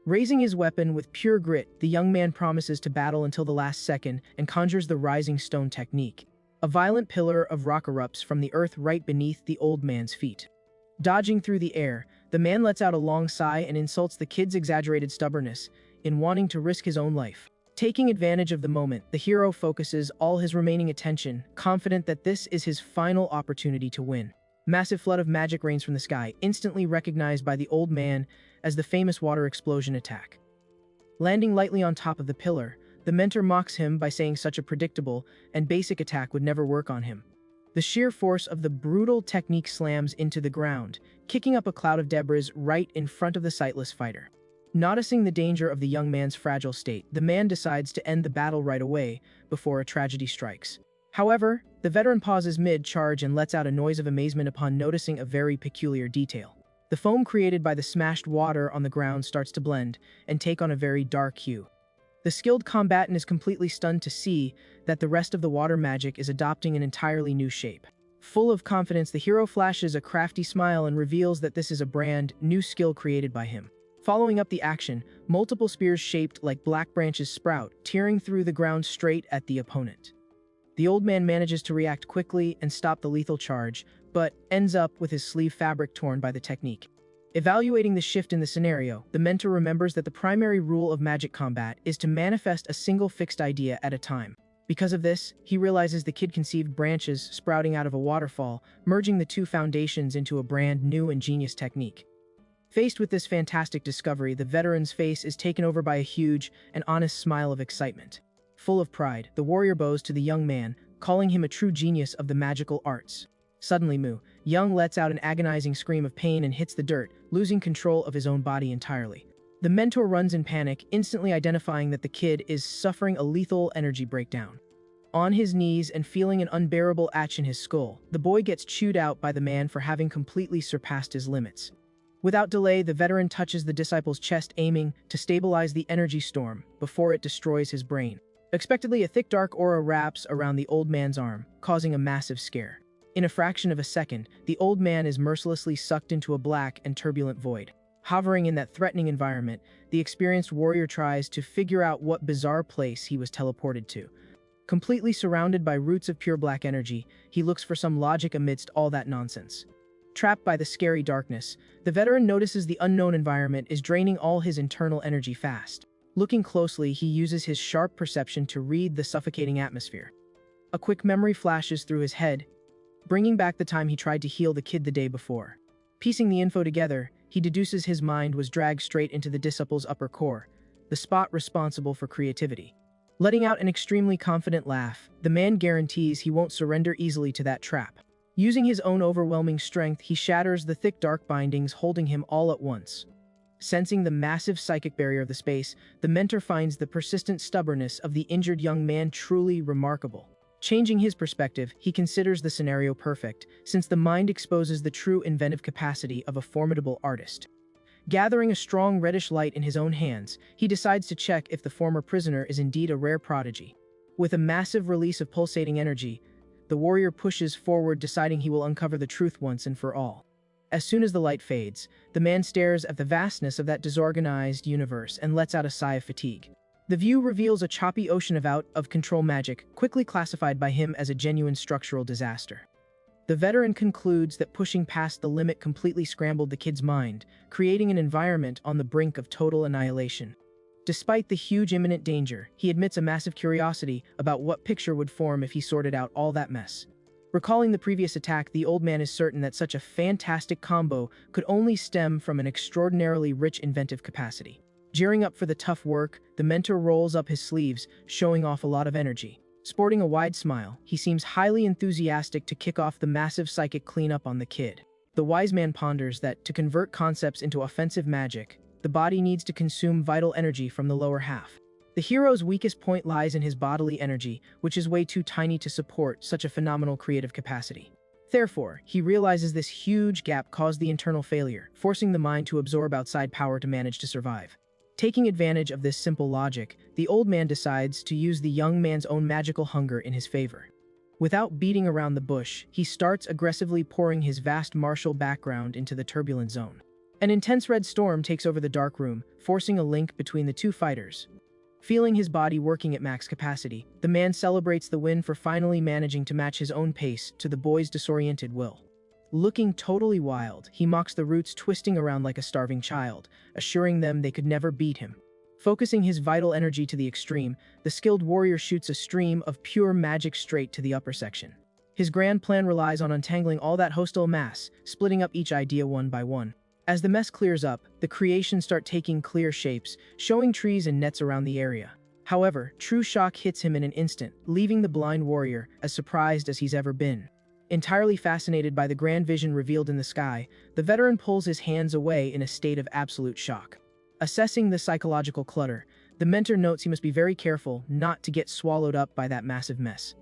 Raising his weapon with pure grit, the young man promises to battle until the last second and conjures the rising stone technique. A violent pillar of rock erupts from the earth right beneath the old man's feet. Dodging through the air, the man lets out a long sigh and insults the kid's exaggerated stubbornness in wanting to risk his own life. Taking advantage of the moment, the hero focuses all his remaining attention, confident that this is his final opportunity to win. Massive flood of magic rains from the sky, instantly recognized by the old man as the famous water explosion attack. Landing lightly on top of the pillar, the mentor mocks him by saying such a predictable and basic attack would never work on him. The sheer force of the brutal technique slams into the ground, kicking up a cloud of debris right in front of the sightless fighter. Noticing the danger of the young man's fragile state, the man decides to end the battle right away before a tragedy strikes. However, the veteran pauses mid-charge and lets out a noise of amazement upon noticing a very peculiar detail. The foam created by the smashed water on the ground starts to blend and take on a very dark hue. The skilled combatant is completely stunned to see that the rest of the water magic is adopting an entirely new shape. Full of confidence, the hero flashes a crafty smile and reveals that this is a brand new skill created by him. Following up the action, multiple spears shaped like black branches sprout, tearing through the ground straight at the opponent. The old man manages to react quickly and stop the lethal charge, but ends up with his sleeve fabric torn by the technique. Evaluating the shift in the scenario, the mentor remembers that the primary rule of magic combat is to manifest a single fixed idea at a time. Because of this, he realizes the kid conceived branches sprouting out of a waterfall, merging the two foundations into a brand new and genius technique. Faced with this fantastic discovery, the veteran's face is taken over by a huge and honest smile of excitement. Full of pride, the warrior bows to the young man, calling him a true genius of the magical arts. Suddenly, Mu Young lets out an agonizing scream of pain and hits the dirt, losing control of his own body entirely. The mentor runs in panic, instantly identifying that the kid is suffering a lethal energy breakdown. On his knees and feeling an unbearable atch in his skull, the boy gets chewed out by the man for having completely surpassed his limits. Without delay, the veteran touches the disciple's chest, aiming to stabilize the energy storm before it destroys his brain. Unexpectedly, a thick dark aura wraps around the old man's arm, causing a massive scare. In a fraction of a second, the old man is mercilessly sucked into a black and turbulent void. Hovering in that threatening environment, the experienced warrior tries to figure out what bizarre place he was teleported to. Completely surrounded by roots of pure black energy, he looks for some logic amidst all that nonsense. Trapped by the scary darkness, the veteran notices the unknown environment is draining all his internal energy fast. Looking closely, he uses his sharp perception to read the suffocating atmosphere. A quick memory flashes through his head, bringing back the time he tried to heal the kid the day before. Piecing the info together, he deduces his mind was dragged straight into the disciple's upper core, the spot responsible for creativity. Letting out an extremely confident laugh, the man guarantees he won't surrender easily to that trap. Using his own overwhelming strength, he shatters the thick dark bindings holding him all at once. Sensing the massive psychic barrier of the space, the mentor finds the persistent stubbornness of the injured young man truly remarkable. Changing his perspective, he considers the scenario perfect, since the mind exposes the true inventive capacity of a formidable artist. Gathering a strong reddish light in his own hands, he decides to check if the former prisoner is indeed a rare prodigy. With a massive release of pulsating energy, the warrior pushes forward, deciding he will uncover the truth once and for all. As soon as the light fades, the man stares at the vastness of that disorganized universe and lets out a sigh of fatigue. The view reveals a choppy ocean of out-of-control magic, quickly classified by him as a genuine structural disaster. The veteran concludes that pushing past the limit completely scrambled the kid's mind, creating an environment on the brink of total annihilation. Despite the huge imminent danger, he admits a massive curiosity about what picture would form if he sorted out all that mess. Recalling the previous attack, the old man is certain that such a fantastic combo could only stem from an extraordinarily rich inventive capacity. Gearing up for the tough work, the mentor rolls up his sleeves, showing off a lot of energy. Sporting a wide smile, he seems highly enthusiastic to kick off the massive psychic cleanup on the kid. The wise man ponders that, to convert concepts into offensive magic, the body needs to consume vital energy from the lower half. The hero's weakest point lies in his bodily energy, which is way too tiny to support such a phenomenal creative capacity. Therefore, he realizes this huge gap caused the internal failure, forcing the mind to absorb outside power to manage to survive. Taking advantage of this simple logic, the old man decides to use the young man's own magical hunger in his favor. Without beating around the bush, he starts aggressively pouring his vast martial background into the turbulent zone. An intense red storm takes over the dark room, forcing a link between the two fighters. Feeling his body working at max capacity, the man celebrates the win for finally managing to match his own pace to the boy's disoriented will. Looking totally wild, he mocks the roots twisting around like a starving child, assuring them they could never beat him. Focusing his vital energy to the extreme, the skilled warrior shoots a stream of pure magic straight to the upper section. His grand plan relies on untangling all that hostile mass, splitting up each idea one by one. As the mess clears up, the creations start taking clear shapes, showing trees and nets around the area. However, true shock hits him in an instant, leaving the blind warrior as surprised as he's ever been. Entirely fascinated by the grand vision revealed in the sky, the veteran pulls his hands away in a state of absolute shock. Assessing the psychological clutter, the mentor notes he must be very careful not to get swallowed up by that massive mess.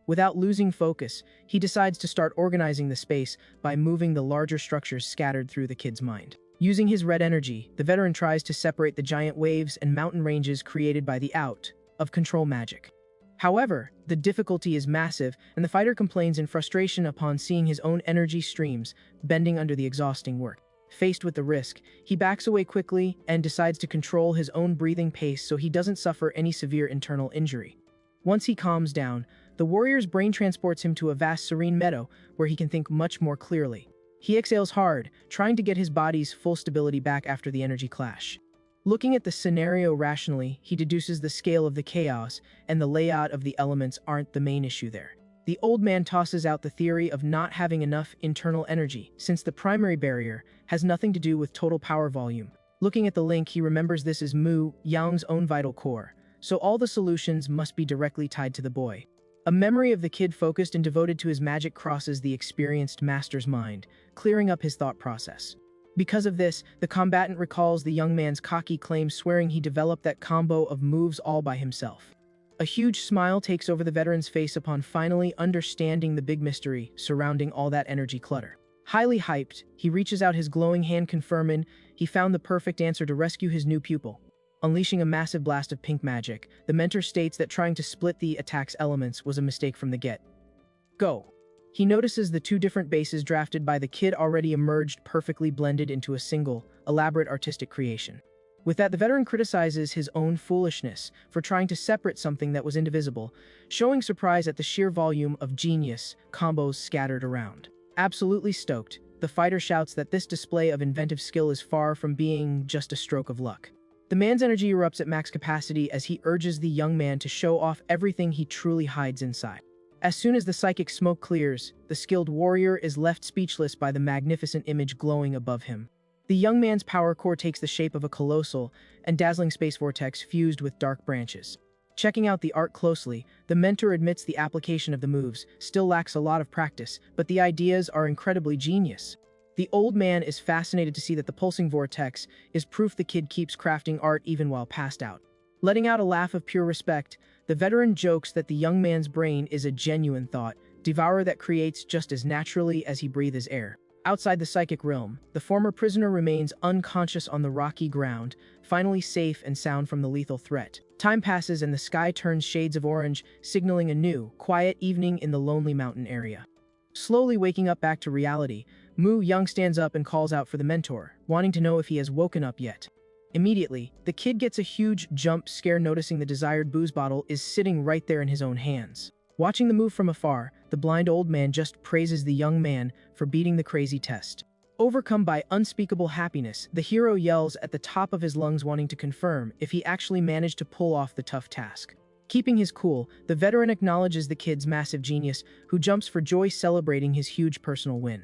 Without losing focus, he decides to start organizing the space by moving the larger structures scattered through the kid's mind. Using his red energy, the veteran tries to separate the giant waves and mountain ranges created by the out-of-control magic. However, the difficulty is massive, and the fighter complains in frustration upon seeing his own energy streams bending under the exhausting work. Faced with the risk, he backs away quickly and decides to control his own breathing pace so he doesn't suffer any severe internal injury. Once he calms down, the warrior's brain transports him to a vast serene meadow where he can think much more clearly. He exhales hard, trying to get his body's full stability back after the energy clash. Looking at the scenario rationally, he deduces the scale of the chaos and the layout of the elements aren't the main issue there. The old man tosses out the theory of not having enough internal energy, since the primary barrier has nothing to do with total power volume. Looking at the link, he remembers this is Mu Yang's own vital core, so all the solutions must be directly tied to the boy. A memory of the kid focused and devoted to his magic crosses the experienced master's mind, clearing up his thought process. Because of this, the combatant recalls the young man's cocky claim, swearing he developed that combo of moves all by himself. A huge smile takes over the veteran's face upon finally understanding the big mystery surrounding all that energy clutter. Highly hyped, he reaches out his glowing hand confirming he found the perfect answer to rescue his new pupil. Unleashing a massive blast of pink magic, the mentor states that trying to split the attack's elements was a mistake from the get-go. He notices the two different bases drafted by the kid already emerged perfectly blended into a single, elaborate artistic creation. With that, the veteran criticizes his own foolishness for trying to separate something that was indivisible, showing surprise at the sheer volume of genius combos scattered around. Absolutely stoked, the fighter shouts that this display of inventive skill is far from being just a stroke of luck. The man's energy erupts at max capacity as he urges the young man to show off everything he truly hides inside. As soon as the psychic smoke clears, the skilled warrior is left speechless by the magnificent image glowing above him. The young man's power core takes the shape of a colossal and dazzling space vortex fused with dark branches. Checking out the art closely, the mentor admits the application of the moves still lacks a lot of practice, but the ideas are incredibly genius. The old man is fascinated to see that the pulsing vortex is proof the kid keeps crafting art even while passed out. Letting out a laugh of pure respect, the veteran jokes that the young man's brain is a genuine thought, devourer that creates just as naturally as he breathes air. Outside the psychic realm, the former prisoner remains unconscious on the rocky ground, finally safe and sound from the lethal threat. Time passes and the sky turns shades of orange, signaling a new, quiet evening in the lonely mountain area. Slowly waking up back to reality, Mu Young stands up and calls out for the mentor, wanting to know if he has woken up yet. Immediately, the kid gets a huge jump scare noticing the desired booze bottle is sitting right there in his own hands. Watching the move from afar, the blind old man just praises the young man for beating the crazy test. Overcome by unspeakable happiness, the hero yells at the top of his lungs wanting to confirm if he actually managed to pull off the tough task. Keeping his cool, the veteran acknowledges the kid's massive genius, who jumps for joy celebrating his huge personal win.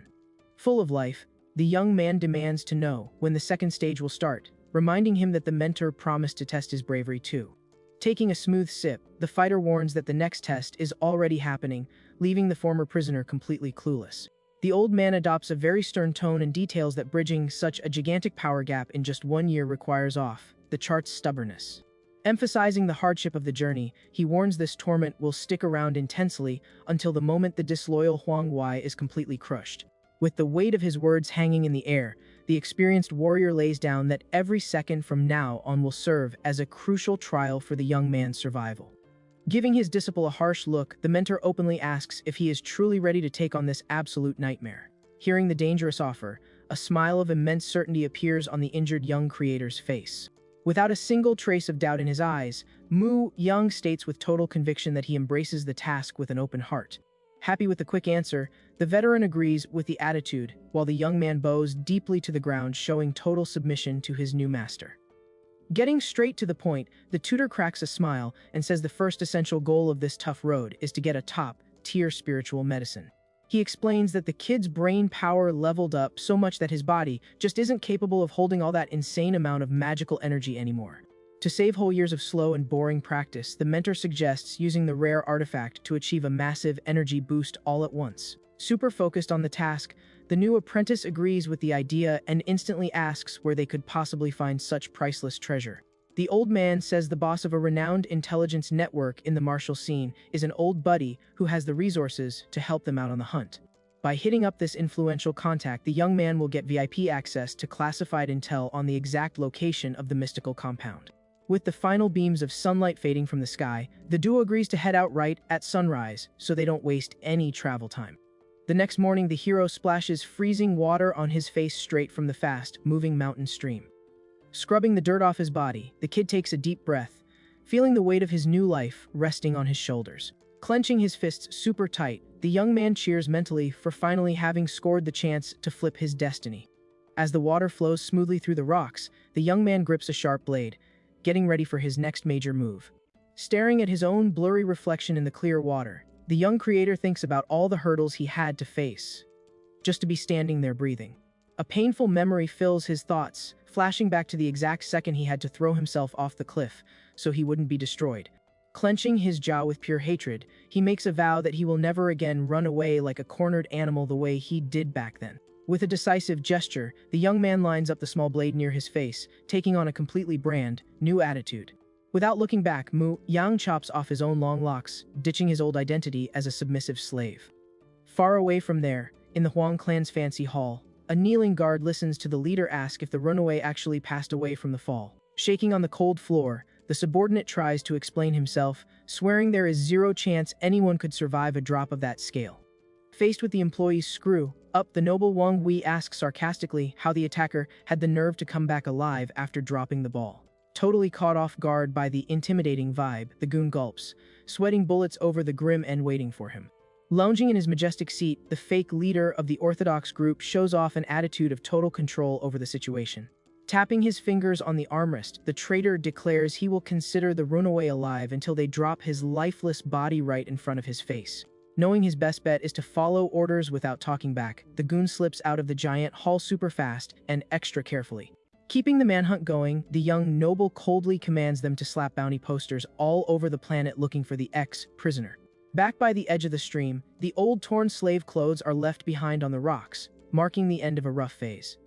Full of life, the young man demands to know when the second stage will start, reminding him that the mentor promised to test his bravery too. Taking a smooth sip, the fighter warns that the next test is already happening, leaving the former prisoner completely clueless. The old man adopts a very stern tone and details that bridging such a gigantic power gap in just 1 year requires off the chart's stubbornness. Emphasizing the hardship of the journey, he warns this torment will stick around intensely until the moment the disloyal Huang Wei is completely crushed. With the weight of his words hanging in the air, the experienced warrior lays down that every second from now on will serve as a crucial trial for the young man's survival. Giving his disciple a harsh look, the mentor openly asks if he is truly ready to take on this absolute nightmare. Hearing the dangerous offer, a smile of immense certainty appears on the injured young creator's face. Without a single trace of doubt in his eyes, Mu Young states with total conviction that he embraces the task with an open heart. Happy with the quick answer, the veteran agrees with the attitude, while the young man bows deeply to the ground, showing total submission to his new master. Getting straight to the point, the tutor cracks a smile and says the first essential goal of this tough road is to get a top-tier spiritual medicine. He explains that the kid's brain power leveled up so much that his body just isn't capable of holding all that insane amount of magical energy anymore. To save whole years of slow and boring practice, the mentor suggests using the rare artifact to achieve a massive energy boost all at once. Super focused on the task, the new apprentice agrees with the idea and instantly asks where they could possibly find such priceless treasure. The old man says the boss of a renowned intelligence network in the martial scene is an old buddy who has the resources to help them out on the hunt. By hitting up this influential contact, the young man will get VIP access to classified intel on the exact location of the mystical compound. With the final beams of sunlight fading from the sky, the duo agrees to head out right at sunrise so they don't waste any travel time. The next morning, the hero splashes freezing water on his face straight from the fast-moving mountain stream. Scrubbing the dirt off his body, the kid takes a deep breath, feeling the weight of his new life resting on his shoulders. Clenching his fists super tight, the young man cheers mentally for finally having scored the chance to flip his destiny. As the water flows smoothly through the rocks, the young man grips a sharp blade, getting ready for his next major move. Staring at his own blurry reflection in the clear water, the young creator thinks about all the hurdles he had to face, just to be standing there breathing. A painful memory fills his thoughts, flashing back to the exact second he had to throw himself off the cliff so he wouldn't be destroyed. Clenching his jaw with pure hatred, he makes a vow that he will never again run away like a cornered animal the way he did back then. With a decisive gesture, the young man lines up the small blade near his face, taking on a completely brand new attitude. Without looking back, Mu Yang chops off his own long locks, ditching his old identity as a submissive slave. Far away from there, in the Huang clan's fancy hall, a kneeling guard listens to the leader ask if the runaway actually passed away from the fall. Shaking on the cold floor, the subordinate tries to explain himself, swearing there is zero chance anyone could survive a drop of that scale. Faced with the employee's screw up, the noble Wang Wei asks sarcastically how the attacker had the nerve to come back alive after dropping the ball. Totally caught off guard by the intimidating vibe, the goon gulps, sweating bullets over the grim end waiting for him. Lounging in his majestic seat, the fake leader of the orthodox group shows off an attitude of total control over the situation. Tapping his fingers on the armrest, the traitor declares he will consider the runaway alive until they drop his lifeless body right in front of his face. Knowing his best bet is to follow orders without talking back, the goon slips out of the giant hall super fast and extra carefully. Keeping the manhunt going, the young noble coldly commands them to slap bounty posters all over the planet looking for the ex-prisoner. Back by the edge of the stream, the old torn slave clothes are left behind on the rocks, marking the end of a rough phase.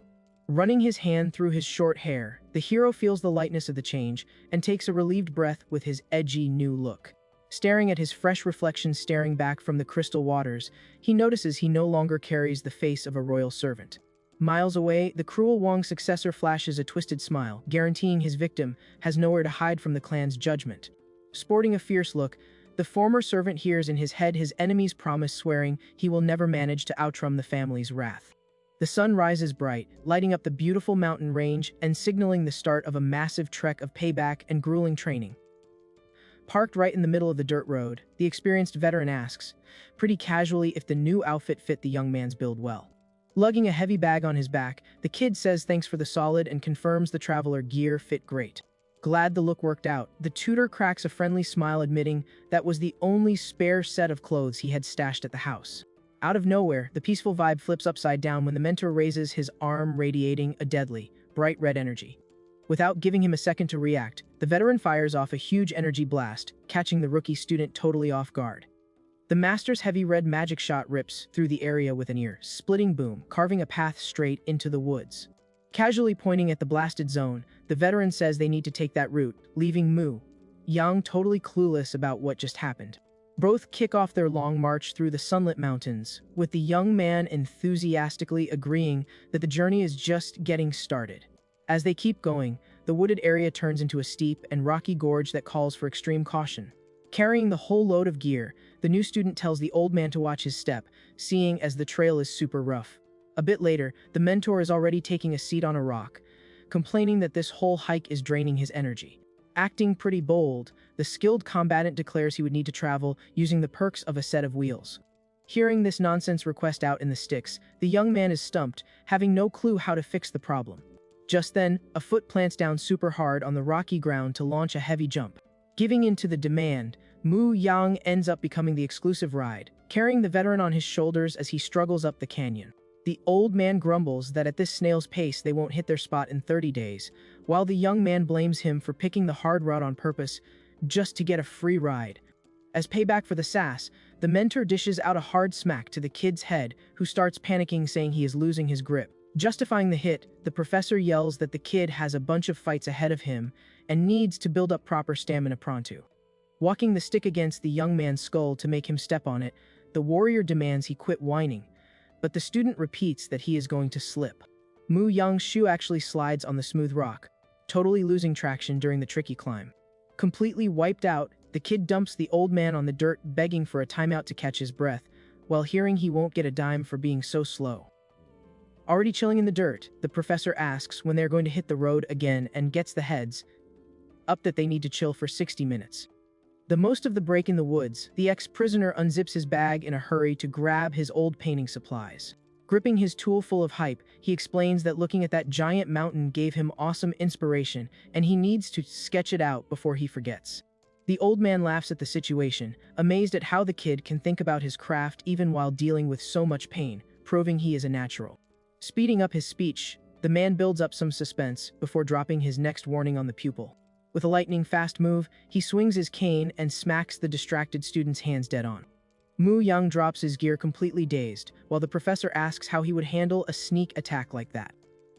Running his hand through his short hair, the hero feels the lightness of the change and takes a relieved breath with his edgy new look. Staring at his fresh reflection staring back from the crystal waters, he notices he no longer carries the face of a royal servant. Miles away, the cruel Wang's successor flashes a twisted smile, guaranteeing his victim has nowhere to hide from the clan's judgment. Sporting a fierce look, the former servant hears in his head his enemy's promise, swearing he will never manage to outrun the family's wrath. The sun rises bright, lighting up the beautiful mountain range and signaling the start of a massive trek of payback and grueling training. Parked right in the middle of the dirt road, the experienced veteran asks, pretty casually, if the new outfit fit the young man's build well. Lugging a heavy bag on his back, the kid says thanks for the solid and confirms the traveler gear fit great. Glad the look worked out, the tutor cracks a friendly smile, admitting that was the only spare set of clothes he had stashed at the house. Out of nowhere, the peaceful vibe flips upside down when the mentor raises his arm, radiating a deadly, bright red energy. Without giving him a second to react, the veteran fires off a huge energy blast, catching the rookie student totally off guard. The master's heavy red magic shot rips through the area with an ear-splitting boom, carving a path straight into the woods. Casually pointing at the blasted zone, the veteran says they need to take that route, leaving Mu Yang totally clueless about what just happened. Both kick off their long march through the sunlit mountains, with the young man enthusiastically agreeing that the journey is just getting started. As they keep going, the wooded area turns into a steep and rocky gorge that calls for extreme caution. Carrying the whole load of gear, the new student tells the old man to watch his step, seeing as the trail is super rough. A bit later, the mentor is already taking a seat on a rock, complaining that this whole hike is draining his energy. Acting pretty bold, the skilled combatant declares he would need to travel using the perks of a set of wheels. Hearing this nonsense request out in the sticks, the young man is stumped, having no clue how to fix the problem. Just then, a foot plants down super hard on the rocky ground to launch a heavy jump. Giving in to the demand, Mu Yang ends up becoming the exclusive ride, carrying the veteran on his shoulders as he struggles up the canyon. The old man grumbles that at this snail's pace they won't hit their spot in 30 days, while the young man blames him for picking the hard route on purpose just to get a free ride. As payback for the sass, the mentor dishes out a hard smack to the kid's head, who starts panicking, saying he is losing his grip. Justifying the hit, the professor yells that the kid has a bunch of fights ahead of him and needs to build up proper stamina pronto. Walking the stick against the young man's skull to make him step on it, the warrior demands he quit whining, but the student repeats that he is going to slip. Mu Yang's shoe actually slides on the smooth rock, totally losing traction during the tricky climb. Completely wiped out, the kid dumps the old man on the dirt, begging for a timeout to catch his breath, while hearing he won't get a dime for being so slow. Already chilling in the dirt, the professor asks when they're going to hit the road again and gets the heads up that they need to chill for 60 minutes. The most of the break in the woods, the ex-prisoner unzips his bag in a hurry to grab his old painting supplies. Gripping his tool full of hype, he explains that looking at that giant mountain gave him awesome inspiration and he needs to sketch it out before he forgets. The old man laughs at the situation, amazed at how the kid can think about his craft even while dealing with so much pain, proving he is a natural. Speeding up his speech, the man builds up some suspense before dropping his next warning on the pupil. With a lightning-fast move, he swings his cane and smacks the distracted student's hands dead on. Mu Yang drops his gear completely dazed, while the professor asks how he would handle a sneak attack like that.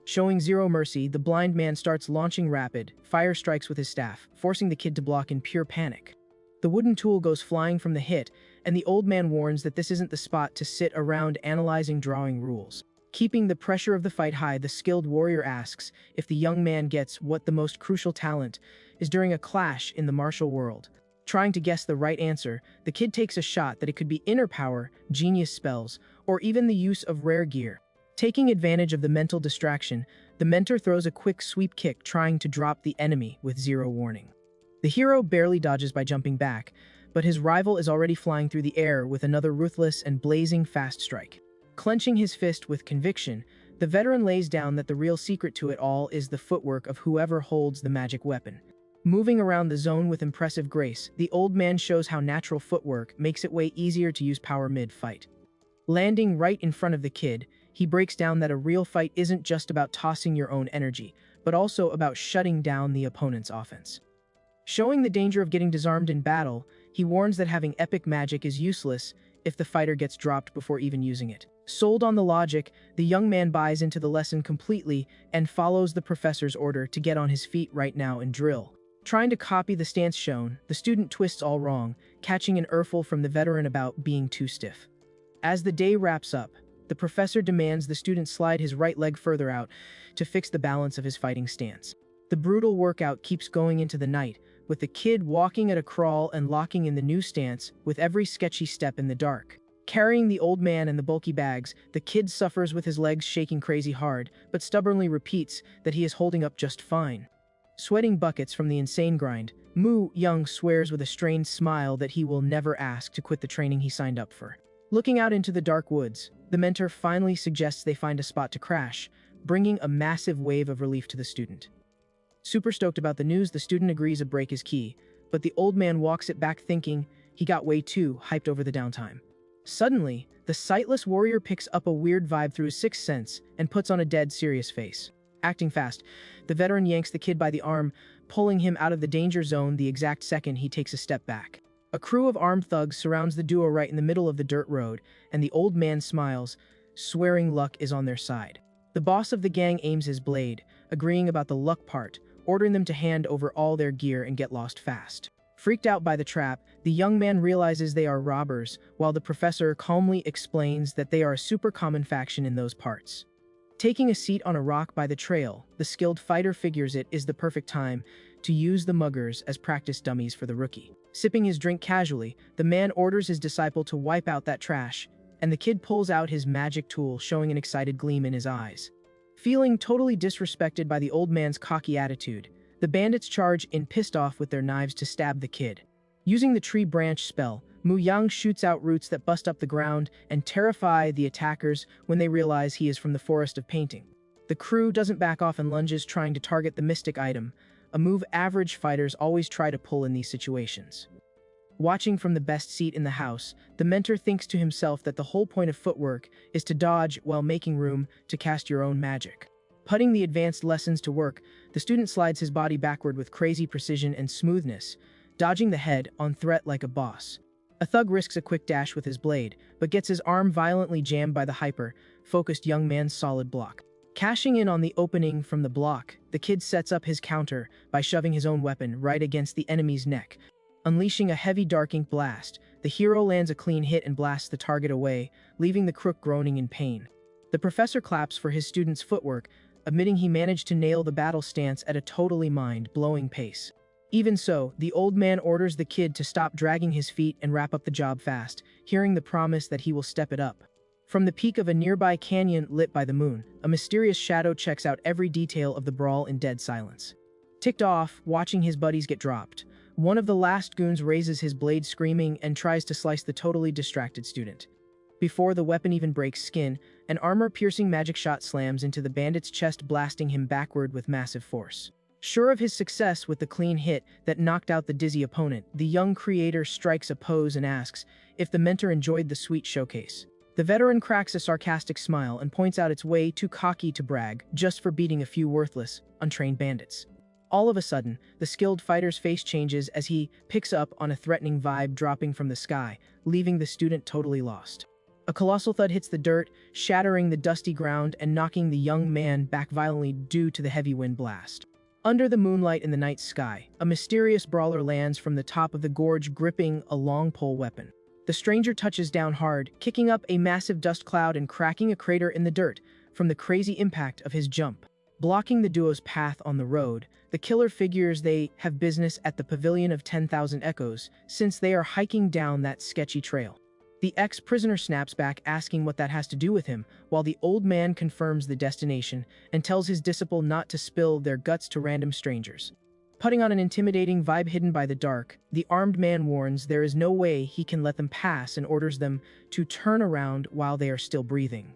Showing zero mercy, the blind man starts launching rapid fire strikes with his staff, forcing the kid to block in pure panic. The wooden tool goes flying from the hit, and the old man warns that this isn't the spot to sit around analyzing drawing rules. Keeping the pressure of the fight high, the skilled warrior asks if the young man gets what the most crucial talent is during a clash in the martial world. Trying to guess the right answer, the kid takes a shot that it could be inner power, genius spells, or even the use of rare gear. Taking advantage of the mental distraction, the mentor throws a quick sweep kick trying to drop the enemy with zero warning. The hero barely dodges by jumping back, but his rival is already flying through the air with another ruthless and blazing fast strike. Clenching his fist with conviction, the veteran lays down that the real secret to it all is the footwork of whoever holds the magic weapon. Moving around the zone with impressive grace, the old man shows how natural footwork makes it way easier to use power mid-fight. Landing right in front of the kid, he breaks down that a real fight isn't just about tossing your own energy, but also about shutting down the opponent's offense. Showing the danger of getting disarmed in battle, he warns that having epic magic is useless if the fighter gets dropped before even using it. Sold on the logic, the young man buys into the lesson completely and follows the professor's order to get on his feet right now and drill. Trying to copy the stance shown, the student twists all wrong, catching an earful from the veteran about being too stiff. As the day wraps up, the professor demands the student slide his right leg further out to fix the balance of his fighting stance. The brutal workout keeps going into the night, with the kid walking at a crawl and locking in the new stance with every sketchy step in the dark. Carrying the old man and the bulky bags, the kid suffers with his legs shaking crazy hard, but stubbornly repeats that he is holding up just fine. Sweating buckets from the insane grind, Mu Young swears with a strained smile that he will never ask to quit the training he signed up for. Looking out into the dark woods, the mentor finally suggests they find a spot to crash, bringing a massive wave of relief to the student. Super stoked about the news, the student agrees a break is key, but the old man walks it back thinking he got way too hyped over the downtime. Suddenly, the sightless warrior picks up a weird vibe through his sixth sense and puts on a dead serious face. Acting fast, the veteran yanks the kid by the arm, pulling him out of the danger zone the exact second he takes a step back. A crew of armed thugs surrounds the duo right in the middle of the dirt road, and the old man smiles, swearing luck is on their side. The boss of the gang aims his blade, agreeing about the luck part, ordering them to hand over all their gear and get lost fast. Freaked out by the trap, the young man realizes they are robbers, while the professor calmly explains that they are a super common faction in those parts. Taking a seat on a rock by the trail, the skilled fighter figures it is the perfect time to use the muggers as practice dummies for the rookie. Sipping his drink casually, the man orders his disciple to wipe out that trash, and the kid pulls out his magic tool, showing an excited gleam in his eyes. Feeling totally disrespected by the old man's cocky attitude, the bandits charge in, pissed off with their knives to stab the kid. Using the tree branch spell, Mu Yang shoots out roots that bust up the ground and terrify the attackers when they realize he is from the Forest of Painting. The crew doesn't back off and lunges, trying to target the mystic item, a move average fighters always try to pull in these situations. Watching from the best seat in the house, the mentor thinks to himself that the whole point of footwork is to dodge while making room to cast your own magic. Putting the advanced lessons to work, the student slides his body backward with crazy precision and smoothness, dodging the head-on threat like a boss. A thug risks a quick dash with his blade, but gets his arm violently jammed by the hyper-focused young man's solid block. Cashing in on the opening from the block, the kid sets up his counter by shoving his own weapon right against the enemy's neck. Unleashing a heavy dark ink blast, the hero lands a clean hit and blasts the target away, leaving the crook groaning in pain. The professor claps for his student's footwork, admitting he managed to nail the battle stance at a totally mind-blowing pace. Even so, the old man orders the kid to stop dragging his feet and wrap up the job fast, hearing the promise that he will step it up. From the peak of a nearby canyon lit by the moon, a mysterious shadow checks out every detail of the brawl in dead silence. Ticked off, watching his buddies get dropped, one of the last goons raises his blade screaming and tries to slice the totally distracted student. Before the weapon even breaks skin, an armor-piercing magic shot slams into the bandit's chest, blasting him backward with massive force. Sure of his success with the clean hit that knocked out the dizzy opponent, the young creator strikes a pose and asks if the mentor enjoyed the sweet showcase. The veteran cracks a sarcastic smile and points out it's way too cocky to brag just for beating a few worthless, untrained bandits. All of a sudden, the skilled fighter's face changes as he picks up on a threatening vibe dropping from the sky, leaving the student totally lost. A colossal thud hits the dirt, shattering the dusty ground and knocking the young man back violently due to the heavy wind blast. Under the moonlight in the night sky, a mysterious brawler lands from the top of the gorge gripping a long pole weapon. The stranger touches down hard, kicking up a massive dust cloud and cracking a crater in the dirt from the crazy impact of his jump. Blocking the duo's path on the road, the killer figures they have business at the Pavilion of 10,000 Echoes, since they are hiking down that sketchy trail. The ex-prisoner snaps back asking what that has to do with him, while the old man confirms the destination and tells his disciple not to spill their guts to random strangers. Putting on an intimidating vibe hidden by the dark, the armed man warns there is no way he can let them pass and orders them to turn around while they are still breathing.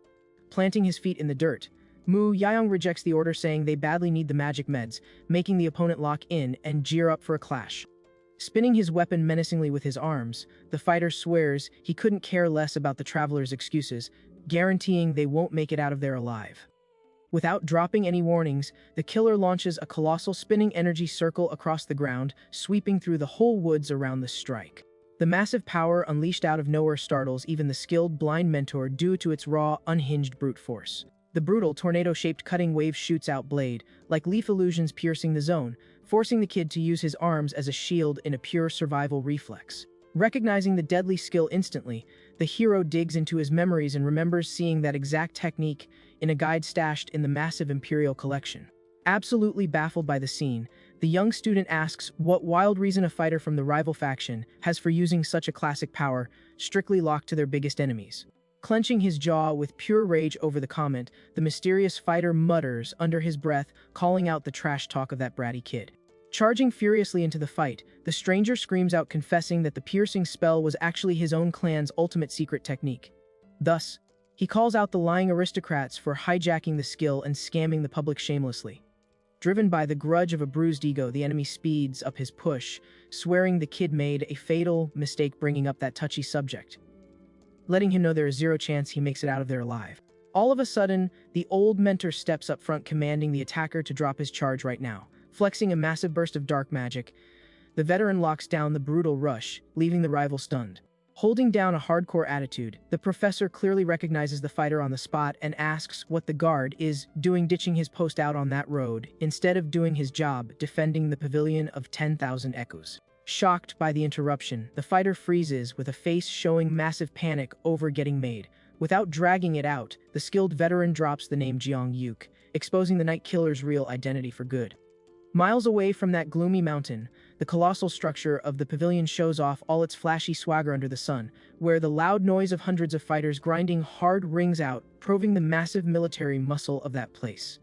Planting his feet in the dirt, Mu Yaong rejects the order, saying they badly need the magic meds, making the opponent lock in and gear up for a clash. Spinning his weapon menacingly with his arms, the fighter swears he couldn't care less about the travelers' excuses, guaranteeing they won't make it out of there alive. Without dropping any warnings, the killer launches a colossal spinning energy circle across the ground, sweeping through the whole woods around the strike. The massive power unleashed out of nowhere startles even the skilled blind mentor due to its raw, unhinged brute force. The brutal, tornado-shaped cutting wave shoots out blade, like leaf illusions piercing the zone, forcing the kid to use his arms as a shield in a pure survival reflex. Recognizing the deadly skill instantly, the hero digs into his memories and remembers seeing that exact technique in a guide stashed in the massive Imperial collection. Absolutely baffled by the scene, the young student asks what wild reason a fighter from the rival faction has for using such a classic power, strictly locked to their biggest enemies. Clenching his jaw with pure rage over the comment, the mysterious fighter mutters under his breath, calling out the trash talk of that bratty kid. Charging furiously into the fight, the stranger screams out, confessing that the piercing spell was actually his own clan's ultimate secret technique. Thus, he calls out the lying aristocrats for hijacking the skill and scamming the public shamelessly. Driven by the grudge of a bruised ego, the enemy speeds up his push, swearing the kid made a fatal mistake bringing up that touchy subject, letting him know there is zero chance he makes it out of there alive. All of a sudden, the old mentor steps up front, commanding the attacker to drop his charge right now. Flexing a massive burst of dark magic, the veteran locks down the brutal rush, leaving the rival stunned. Holding down a hardcore attitude, the professor clearly recognizes the fighter on the spot and asks what the guard is doing ditching his post out on that road, instead of doing his job defending the Pavilion of 10,000 Echoes. Shocked by the interruption, the fighter freezes with a face showing massive panic over getting made. Without dragging it out, the skilled veteran drops the name Jeong Yuk, exposing the Night Killer's real identity for good. Miles away from that gloomy mountain, the colossal structure of the pavilion shows off all its flashy swagger under the sun, where the loud noise of hundreds of fighters grinding hard rings out, proving the massive military muscle of that place.